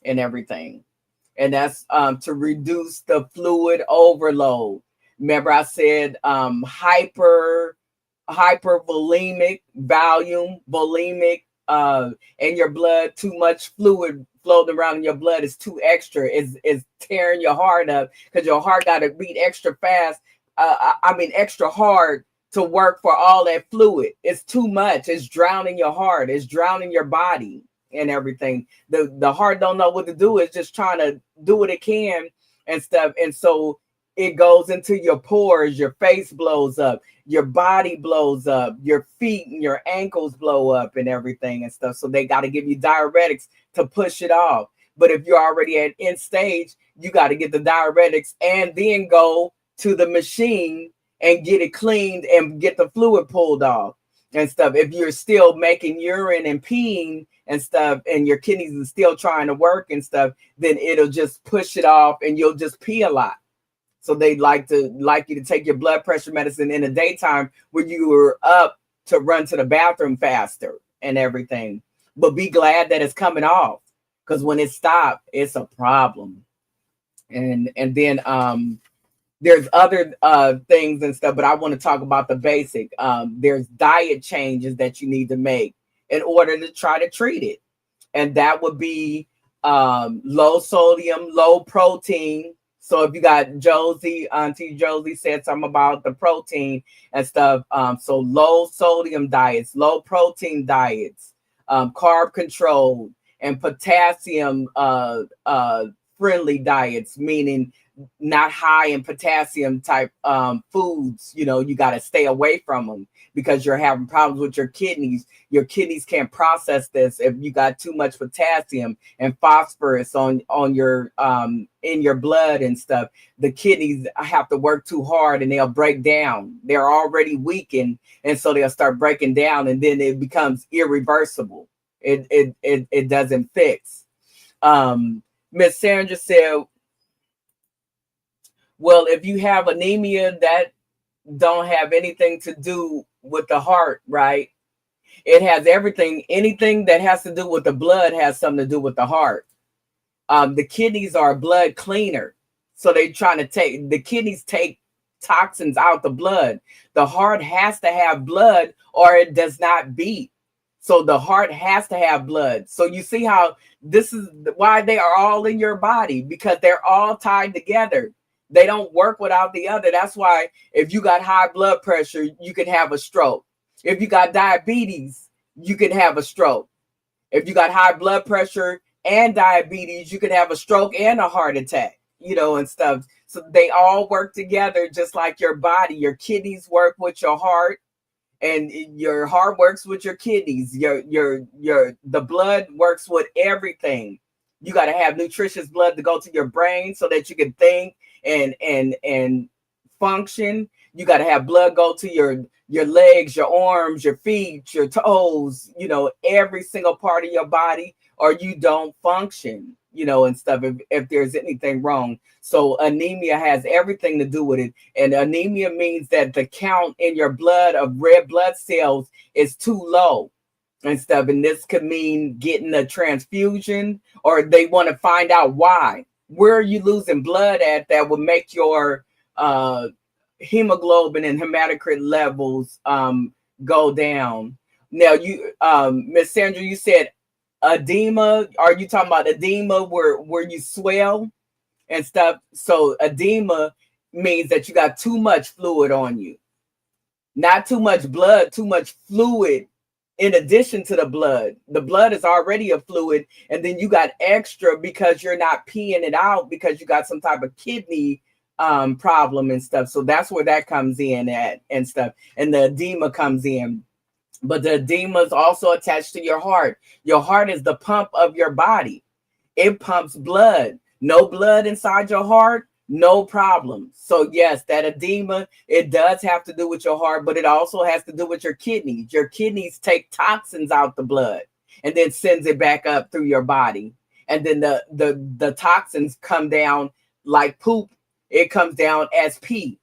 and everything. And that's to reduce the fluid overload. Remember I said hypervolemic, volemic, and your blood, too much fluid floating around in your blood is too extra. Is tearing your heart up, because your heart got to beat extra fast. Extra hard to work for all that fluid. It's too much. It's drowning your heart. It's drowning your body and everything. The heart don't know what to do. It's just trying to do what it can and stuff. And so it goes into your pores. Your face blows up. Your body blows up. Your feet and your ankles blow up and everything and stuff. So they got to give you diuretics to push it off. But if you're already at end stage, you got to get the diuretics and then go to the machine and get it cleaned and get the fluid pulled off and stuff. If you're still making urine and peeing and stuff, and your kidneys are still trying to work and stuff, then it'll just push it off and you'll just pee a lot. So they like you to take your blood pressure medicine in the daytime when you were up to run to the bathroom faster and everything. But be glad that it's coming off, because when it stops, it's a problem. And then there's other things and stuff, but I want to talk about the basic. There's diet changes that you need to make in order to try to treat it. And that would be low sodium, low protein. So if you got Auntie Josie said something about the protein and stuff. So low sodium diets, low protein diets, carb control, and potassium friendly diets, meaning not high in potassium type foods, you know, you got to stay away from them because you're having problems with your kidneys. Your kidneys can't process this if you got too much potassium and phosphorus on your in your blood and stuff. The kidneys have to work too hard and they'll break down. They're already weakened, and so they'll start breaking down, and then it becomes irreversible. It doesn't fix. Miss Sandra said, well, if you have anemia, that don't have anything to do with the heart, right? It has everything. Anything that has to do with the blood has something to do with the heart. The kidneys are a blood cleaner. So they're trying to the kidneys take toxins out the blood. The heart has to have blood or it does not beat. So the heart has to have blood. So you see how this is why they are all in your body, because they're all tied together. They don't work without the other. That's why if you got high blood pressure, you can have a stroke. If you got diabetes, you can have a stroke. If you got high blood pressure and diabetes, you can have a stroke and a heart attack, you know, and stuff. So they all work together just like your body. Your kidneys work with your heart, and your heart works with your kidneys. The blood works with everything. You got to have nutritious blood to go to your brain so that you can think and function. You got to have blood go to your legs, your arms, your feet, your toes, you know, every single part of your body, or you don't function, you know, and stuff if there's anything wrong. So anemia has everything to do with it. And anemia means that the count in your blood of red blood cells is too low and stuff. And this could mean getting a transfusion, or they want to find out why. Where are you losing blood at that would make your hemoglobin and hematocrit levels go down? Now, you, Miss Sandra, you said edema. Are you talking about edema where you swell and stuff? So edema means that you got too much fluid on you. Not too much blood, too much fluid. In addition to the blood is already a fluid, and then you got extra because you're not peeing it out because you got some type of kidney problem and stuff. So that's where that comes in at and stuff, and the edema comes in. But the edema is also attached to your heart. Your heart is the pump of your body. It pumps blood. No blood inside your heart, no problem. So yes, that edema, it does have to do with your heart, but it also has to do with your kidneys. Your kidneys take toxins out the blood and then sends it back up through your body. And then the toxins come down like poop. It comes down as pee.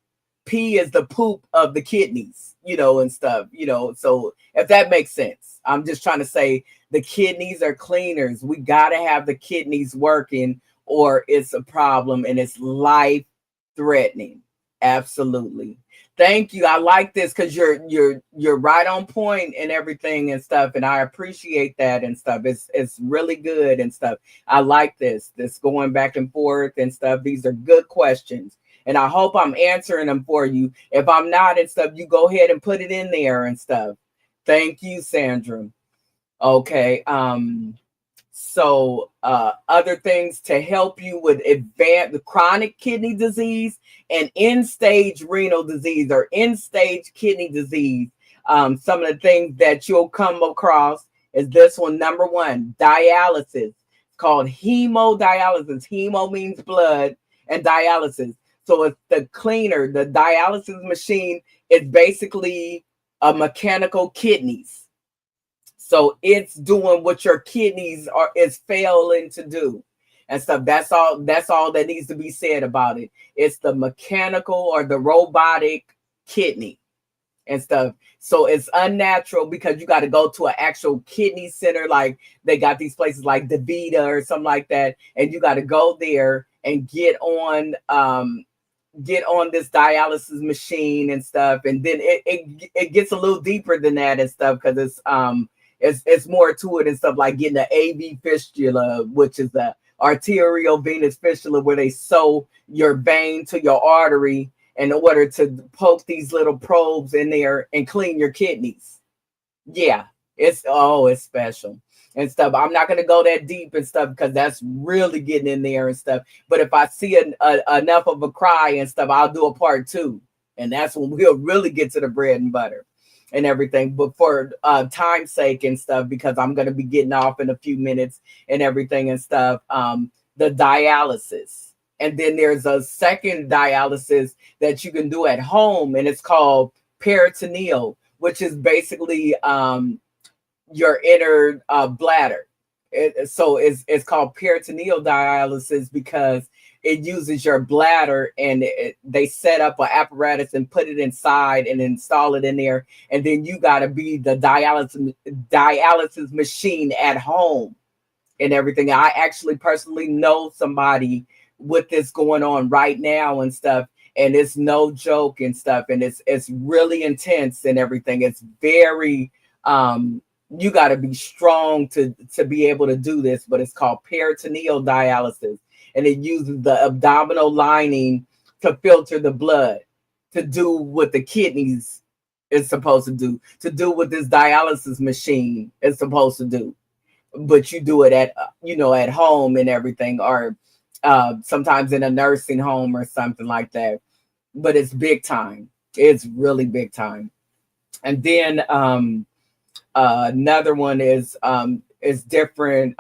Pee is the poop of the kidneys, you know, and stuff, you know. So if that makes sense, I'm just trying to say the kidneys are cleaners. We got to have the kidneys working, or it's a problem and it's life threatening. Absolutely. Thank you. I like this because you're right on point and everything and stuff, and I appreciate that and stuff. It's really good and stuff. I like this going back and forth and stuff. These are good questions, and I hope I'm answering them for you. If I'm not and stuff, you go ahead and put it in there and stuff. Thank you, Sandra. Okay. So other things to help you with advanced chronic kidney disease and end-stage renal disease or end-stage kidney disease. Some of the things that you'll come across is this one. Number one, dialysis, called hemodialysis. Hemo means blood and dialysis. So it's the cleaner. The dialysis machine is basically a mechanical kidneys. So it's doing what your kidneys is failing to do and stuff. That's all that needs to be said about it. It's the mechanical or the robotic kidney and stuff. So it's unnatural because you got to go to an actual kidney center. Like they got these places like DaVita or something like that. And you got to go there and get on this dialysis machine and stuff. And then it gets a little deeper than that and stuff, because it's more to it and stuff, like getting the AV fistula, which is the arterial venous fistula, where they sew your vein to your artery in order to poke these little probes in there and clean your kidneys. Yeah, it's special. and stuff. I'm not going to go that deep and stuff because that's really getting in there and stuff. But if I see enough of a cry and stuff, I'll do a part 2. And that's when we'll really get to the bread and butter and everything. But for time's sake and stuff, because I'm going to be getting off in a few minutes and everything and stuff, the dialysis. And then there's a second dialysis that you can do at home, and it's called peritoneal, which is basically your inner bladder. So it's called peritoneal dialysis because it uses your bladder, and they set up an apparatus and put it inside and install it in there. And then you got to be the dialysis machine at home and everything. I actually personally know somebody with this going on right now and stuff. And it's no joke and stuff. And it's really intense and everything. It's very, you got to be strong to be able to do this, but it's called peritoneal dialysis. And it uses the abdominal lining to filter the blood, to do what the kidneys is supposed to do what this dialysis machine is supposed to do. But you do it at, at home and everything, or sometimes in a nursing home or something like that. But it's big time. It's really big time. And then another one is different.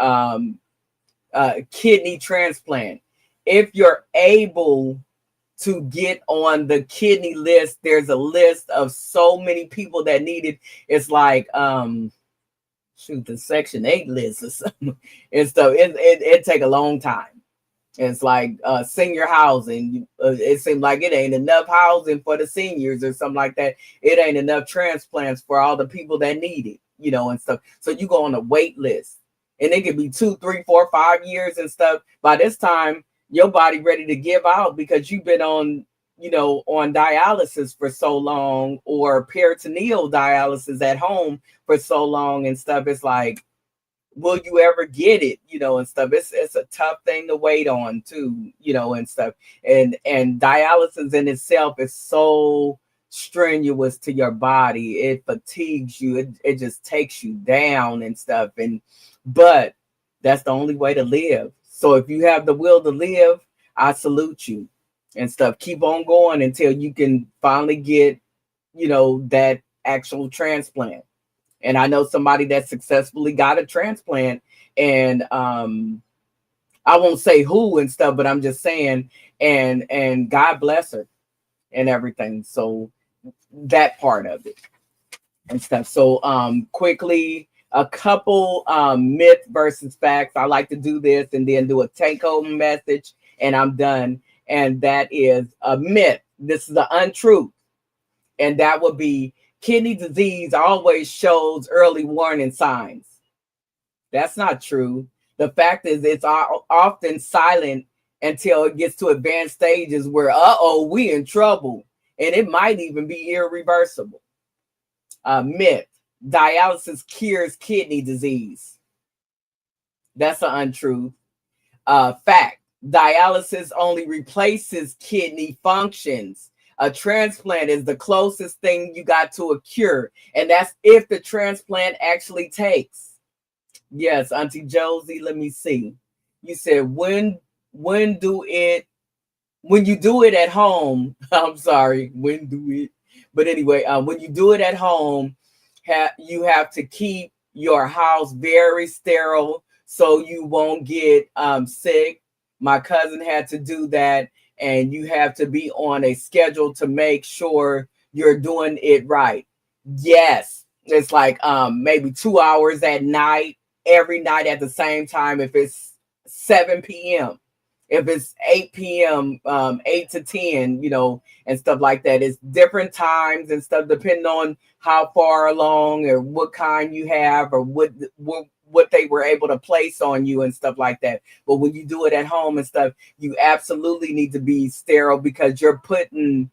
Kidney transplant. If you're able to get on the kidney list, there's a list of so many people that need it. It's like the Section 8 list or something. And so it take a long time. It's like senior housing. It seems like it ain't enough housing for the seniors or something like that. It ain't enough transplants for all the people that need it, and stuff. So you go on a wait list. And it could be 2, 3, 4, 5 years and stuff. By this time, your body ready to give out because you've been on dialysis for so long, or peritoneal dialysis at home for so long and stuff. It's like, will you ever get it? And stuff. It's a tough thing to wait on too, and stuff. And dialysis in itself is so strenuous to your body. It fatigues you. It just takes you down and stuff. But that's the only way to live. So if you have the will to live, I salute you and stuff. Keep on going until you can finally get, that actual transplant. And I know somebody that successfully got a transplant, and I won't say who and stuff, but I'm just saying, and God bless her and everything. So that part of it and stuff. So quickly, a couple myth versus facts. I like to do this and then do a take-home message, and I'm done. And that is a myth. This is the untruth. And that would be kidney disease always shows early warning signs. That's not true. The fact is it's often silent until it gets to advanced stages where, we in trouble. And it might even be irreversible. Myth. Dialysis cures kidney disease. That's an untruth. Fact. Dialysis only replaces kidney functions. A transplant is the closest thing you got to a cure. And that's if the transplant actually takes. Yes, Auntie Josie, let me see. You said when you do it at home, I'm sorry, when do it? But anyway, when you do it at home, you have to keep your house very sterile so you won't get sick. My cousin had to do that, and you have to be on a schedule to make sure you're doing it right. Yes, it's like maybe 2 hours at night, every night at the same time. If it's 7 p.m., if it's 8 p.m., 8 to 10, and stuff like that. It's different times and stuff depending on how far along or what kind you have or what they were able to place on you and stuff like that. But when you do it at home and stuff, you absolutely need to be sterile because you're putting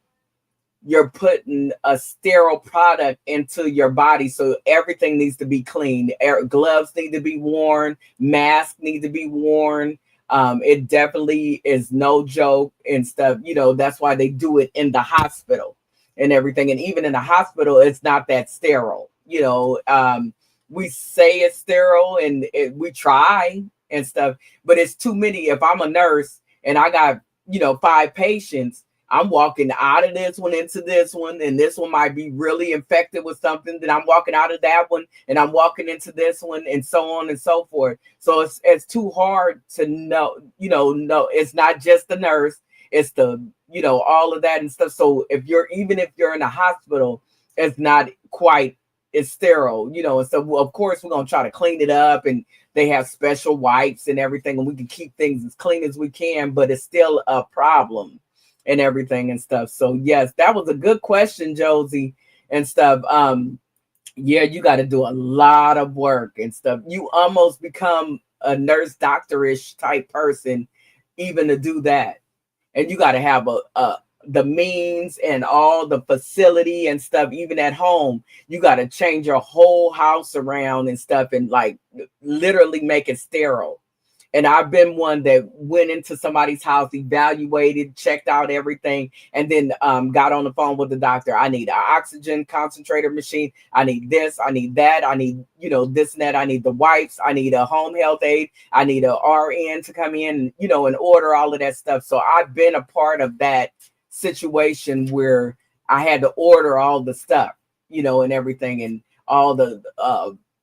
a sterile product into your body. So everything needs to be clean. Gloves need to be worn. Masks need to be worn. It definitely is no joke and stuff. That's why they do it in the hospital and everything. And even in the hospital, it's not that sterile. we say it's sterile and we try and stuff, but it's too many. If I'm a nurse and I got, 5 patients, I'm walking out of this one into this one, and this one might be really infected with something. Then I'm walking out of that one, and I'm walking into this one, and so on and so forth. So it's too hard to know. No, it's not just the nurse; it's the all of that and stuff. So if you're in a hospital, it's not quite as sterile, And so of course we're gonna try to clean it up, and they have special wipes and everything, and we can keep things as clean as we can. But it's still a problem and everything and stuff. So yes, that was a good question, Josie and stuff. Yeah, you got to do a lot of work and stuff. You almost become a nurse doctorish type person even to do that. And you got to have the means and all the facility and stuff. Even at home, you got to change your whole house around and stuff, and like literally make it sterile. And I've been one that went into somebody's house, evaluated, checked out everything, and then got on the phone with the doctor. I need an oxygen concentrator machine. I need this. I need that. I need, this and that. I need the wipes. I need a home health aide. I need a RN to come in, and order all of that stuff. So I've been a part of that situation where I had to order all the stuff, and everything, and all the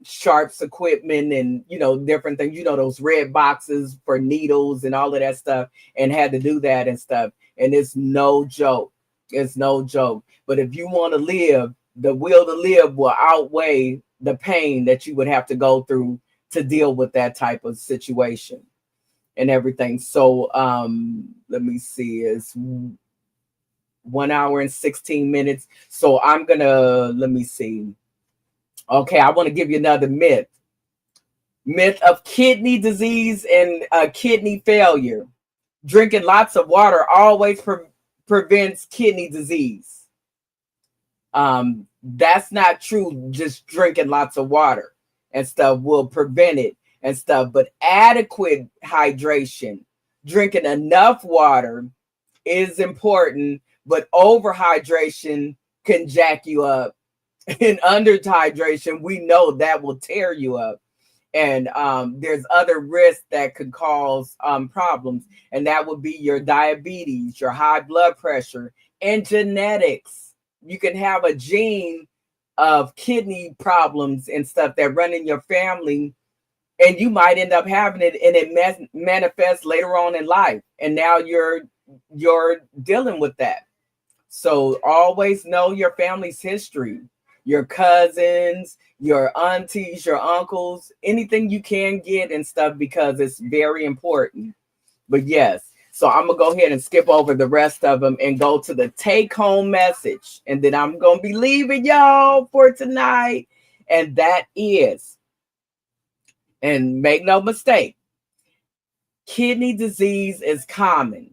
sharps equipment and different things, those red boxes for needles and all of that stuff, and had to do that and stuff. And it's no joke. But if you want to live, the will to live will outweigh the pain that you would have to go through to deal with that type of situation and everything. So let me see, it's 1 hour and 16 minutes. So I'm gonna, let me see. Okay, I want to give you another myth. Myth of kidney disease and kidney failure. Drinking lots of water always prevents kidney disease. That's not true. Just drinking lots of water and stuff will prevent it and stuff. But adequate hydration, drinking enough water is important, but overhydration can jack you up. And underhydration, we know that will tear you up. And there's other risks that could cause problems. And that would be your diabetes, your high blood pressure, and genetics. You can have a gene of kidney problems and stuff that run in your family, and you might end up having it, and it manifests later on in life. And now you're dealing with that. So always know your family's history. Your cousins, your aunties, your uncles, anything you can get and stuff, because it's very important. But yes, so I'm going to go ahead and skip over the rest of them and go to the take-home message. And then I'm going to be leaving y'all for tonight. And that is, and make no mistake, kidney disease is common.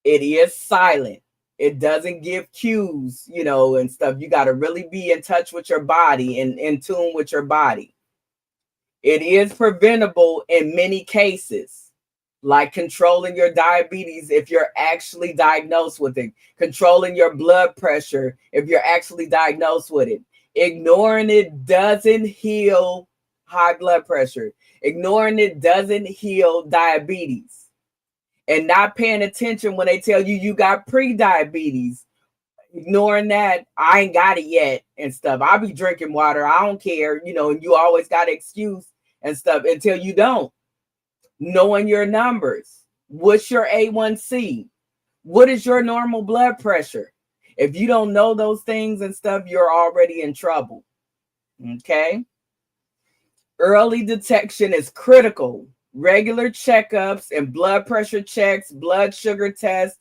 It is silent. It doesn't give cues, and stuff. You got to really be in touch with your body and in tune with your body. It is preventable in many cases, like controlling your diabetes if you're actually diagnosed with it, controlling your blood pressure if you're actually diagnosed with it. Ignoring it doesn't heal high blood pressure. Ignoring it doesn't heal diabetes. And not paying attention when they tell you got pre-diabetes, ignoring that, I ain't got it yet and stuff. I'll be drinking water. I don't care, and you always got an excuse and stuff until you don't. Knowing your numbers. What's your A1C? What is your normal blood pressure? If you don't know those things and stuff, you're already in trouble. Okay? Early detection is critical. Regular checkups and blood pressure checks, blood sugar tests,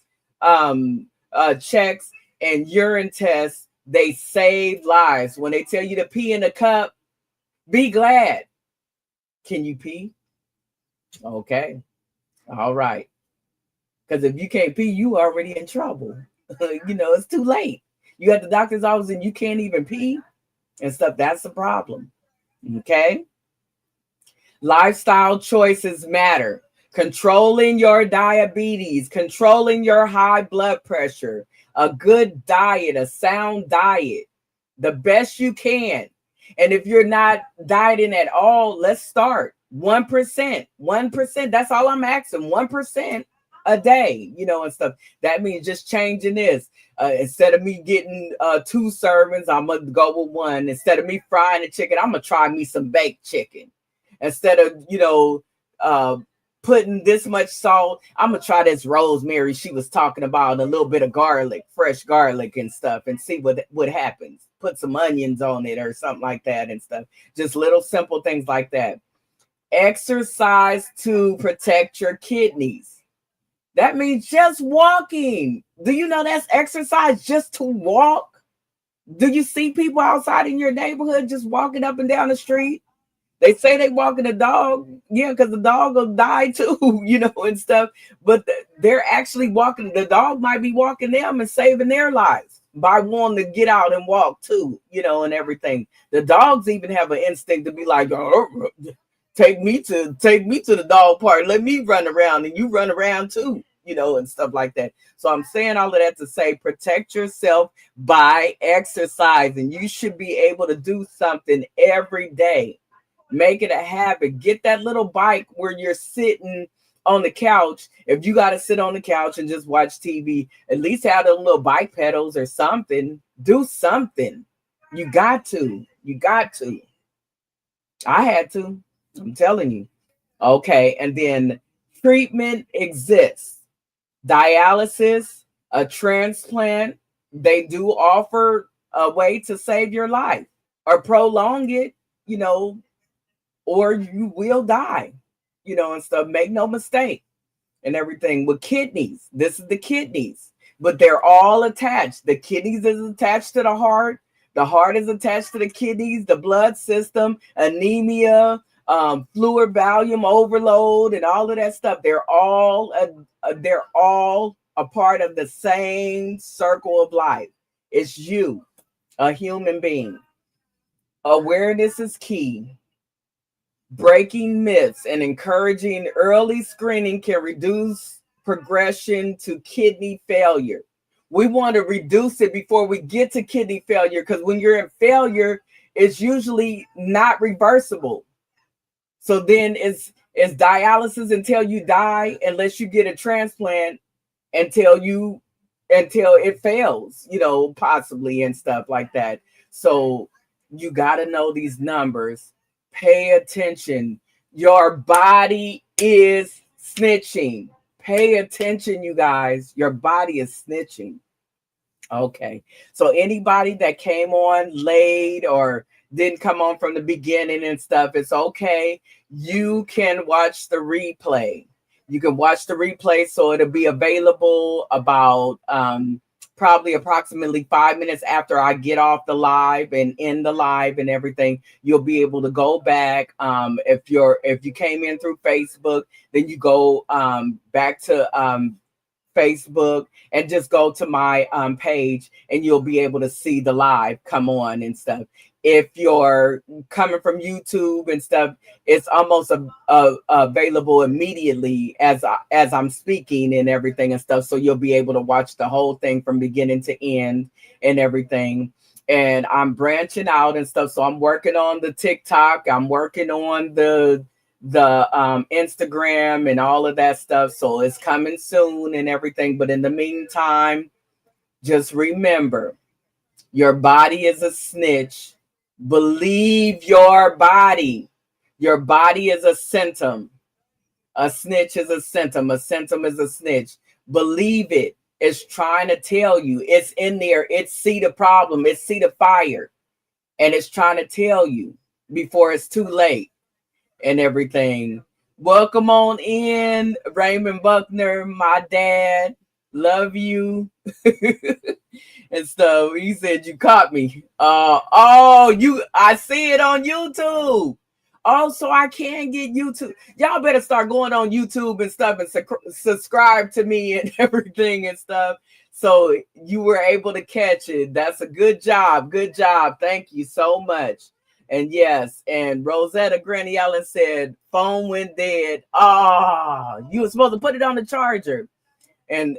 checks, and urine tests, they save lives. When they tell you to pee in a cup, be glad. Can you pee? Okay. All right. Because if you can't pee, you already in trouble. It's too late. You at the doctor's office and you can't even pee and stuff. That's the problem. Okay. Lifestyle choices matter. Controlling your diabetes, controlling your high blood pressure, a good diet, a sound diet, the best you can, And if you're not dieting at all, let's start 1%. 1%. That's all I'm asking. 1% a day, and stuff. That means just changing this. Instead of me getting 2 servings, I'm gonna go with 1. Instead of me frying the chicken, I'm gonna try me some baked chicken. Instead of uh, putting this much salt, I'm gonna try this rosemary she was talking about, a little bit of garlic, fresh garlic and stuff, and see what happens. Put some onions on it or something like that and stuff. Just little simple things like that. Exercise to protect your kidneys. That means just walking. Do you know that's exercise, just to walk? Do you see people outside in your neighborhood just walking up and down the street? They say they walking a dog, yeah, because the dog will die too, and stuff. But they're actually walking. The dog might be walking them and saving their lives by wanting to get out and walk too, and everything. The dogs even have an instinct to be like, oh, take me to the dog park. Let me run around and you run around too, and stuff like that. So I'm saying all of that to say, protect yourself by exercising. You should be able to do something every day. Make it a habit. Get that little bike where you're sitting on the couch. If you got to sit on the couch and just watch TV, at least have those little bike pedals or something. Do something. You got to. I had to. I'm telling you. Okay. And then treatment exists. Dialysis, a transplant. They do offer a way to save your life or prolong it, or you will die, and stuff. Make no mistake and everything. With kidneys, this is the kidneys, but they're all attached. The kidneys is attached to the heart. The heart is attached to the kidneys, the blood system, anemia, fluid volume overload, and all of that stuff. They're all a part of the same circle of life. It's you, a human being. Awareness is key. Breaking myths and encouraging early screening can reduce progression to kidney failure. We want to reduce it before we get to kidney failure, because when you're in failure, it's usually not reversible. So then it's dialysis until you die, unless you get a transplant until it fails, possibly, and stuff like that. So you got to know these numbers. Pay attention. Your body is snitching. Pay attention, you guys. Your body is snitching. Okay. So anybody that came on late or didn't come on from the beginning and stuff, it's okay. You can watch the replay. You can watch the replay, so it'll be available about probably approximately 5 minutes after I get off the live and end the live and everything. You'll be able to go back. If you came in through Facebook, then you go back to Facebook and just go to my page, and you'll be able to see the live come on and stuff. If you're coming from YouTube and stuff, it's almost available immediately as I'm speaking and everything and stuff. So you'll be able to watch the whole thing from beginning to end and everything. And I'm branching out and stuff. So I'm working on the TikTok. I'm working on the Instagram and all of that stuff. So it's coming soon and everything. But in the meantime, just remember, your body is a snitch. Believe your body. Your body is a symptom. A snitch is a symptom. A symptom is a snitch. Believe it. It's trying to tell you. It's in there. It's see the problem. It's see the fire. And it's trying to tell you before it's too late and everything. Welcome on in, Raymond Buckner, my dad. Love you. And stuff. He said you caught me. I see it on YouTube. Also, I can get YouTube. Y'all better start going on YouTube and stuff and subscribe to me and everything and stuff. So you were able to catch it. That's a good job. Good job. Thank you so much. And yes, and Rosetta Granny Ellen said phone went dead. You were supposed to put it on the charger. And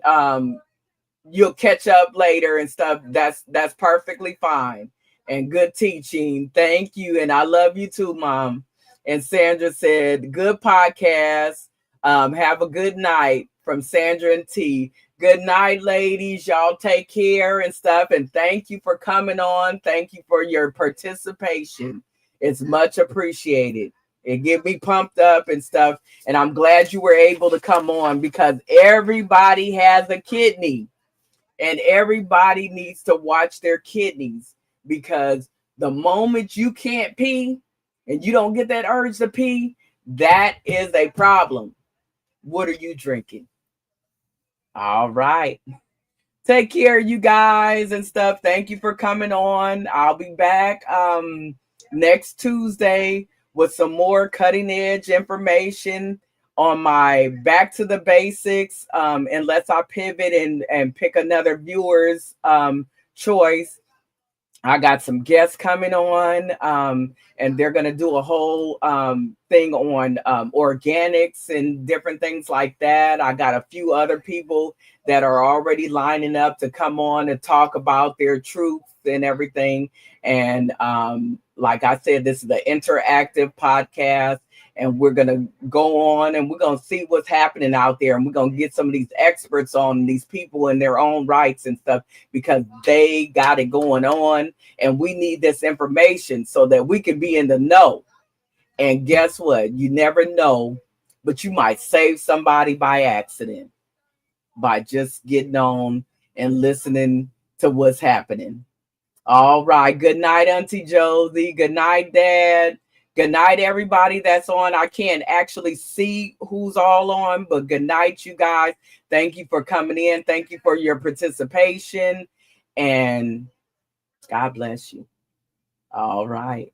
you'll catch up later and stuff. That's perfectly fine. and good teaching. Thank you. And I love you too, Mom. And Sandra said, good podcast. Have a good night from Sandra and T. Good night, ladies. Y'all take care and stuff. And thank you for coming on. Thank you for your participation. It's much appreciated. It get me pumped up and stuff. And I'm glad you were able to come on because everybody has a kidney and everybody needs to watch their kidneys because the moment you can't pee and you don't get that urge to pee, that is a problem. What are you drinking? All right. Take care, you guys and stuff. Thank you for coming on. I'll be back next Tuesday with some more cutting edge information on my back to the basics. Unless I pivot and pick another viewer's choice. I got some guests coming on, and they're going to do a whole thing on organics and different things like that. I got a few other people that are already lining up to come on and talk about their truths and everything. And like I said, this is an interactive podcast. And we're going to go on and we're going to see what's happening out there. And we're going to get some of these experts on these people in their own rights and stuff because they got it going on. And we need this information so that we can be in the know. And guess what? You never know, but you might save somebody by accident by just getting on and listening to what's happening. All right. Good night, Auntie Josie. Good night, Dad. Good night, everybody that's on. I can't actually see who's all on, but good night, you guys. Thank you for coming in. Thank you for your participation. And God bless you. All right.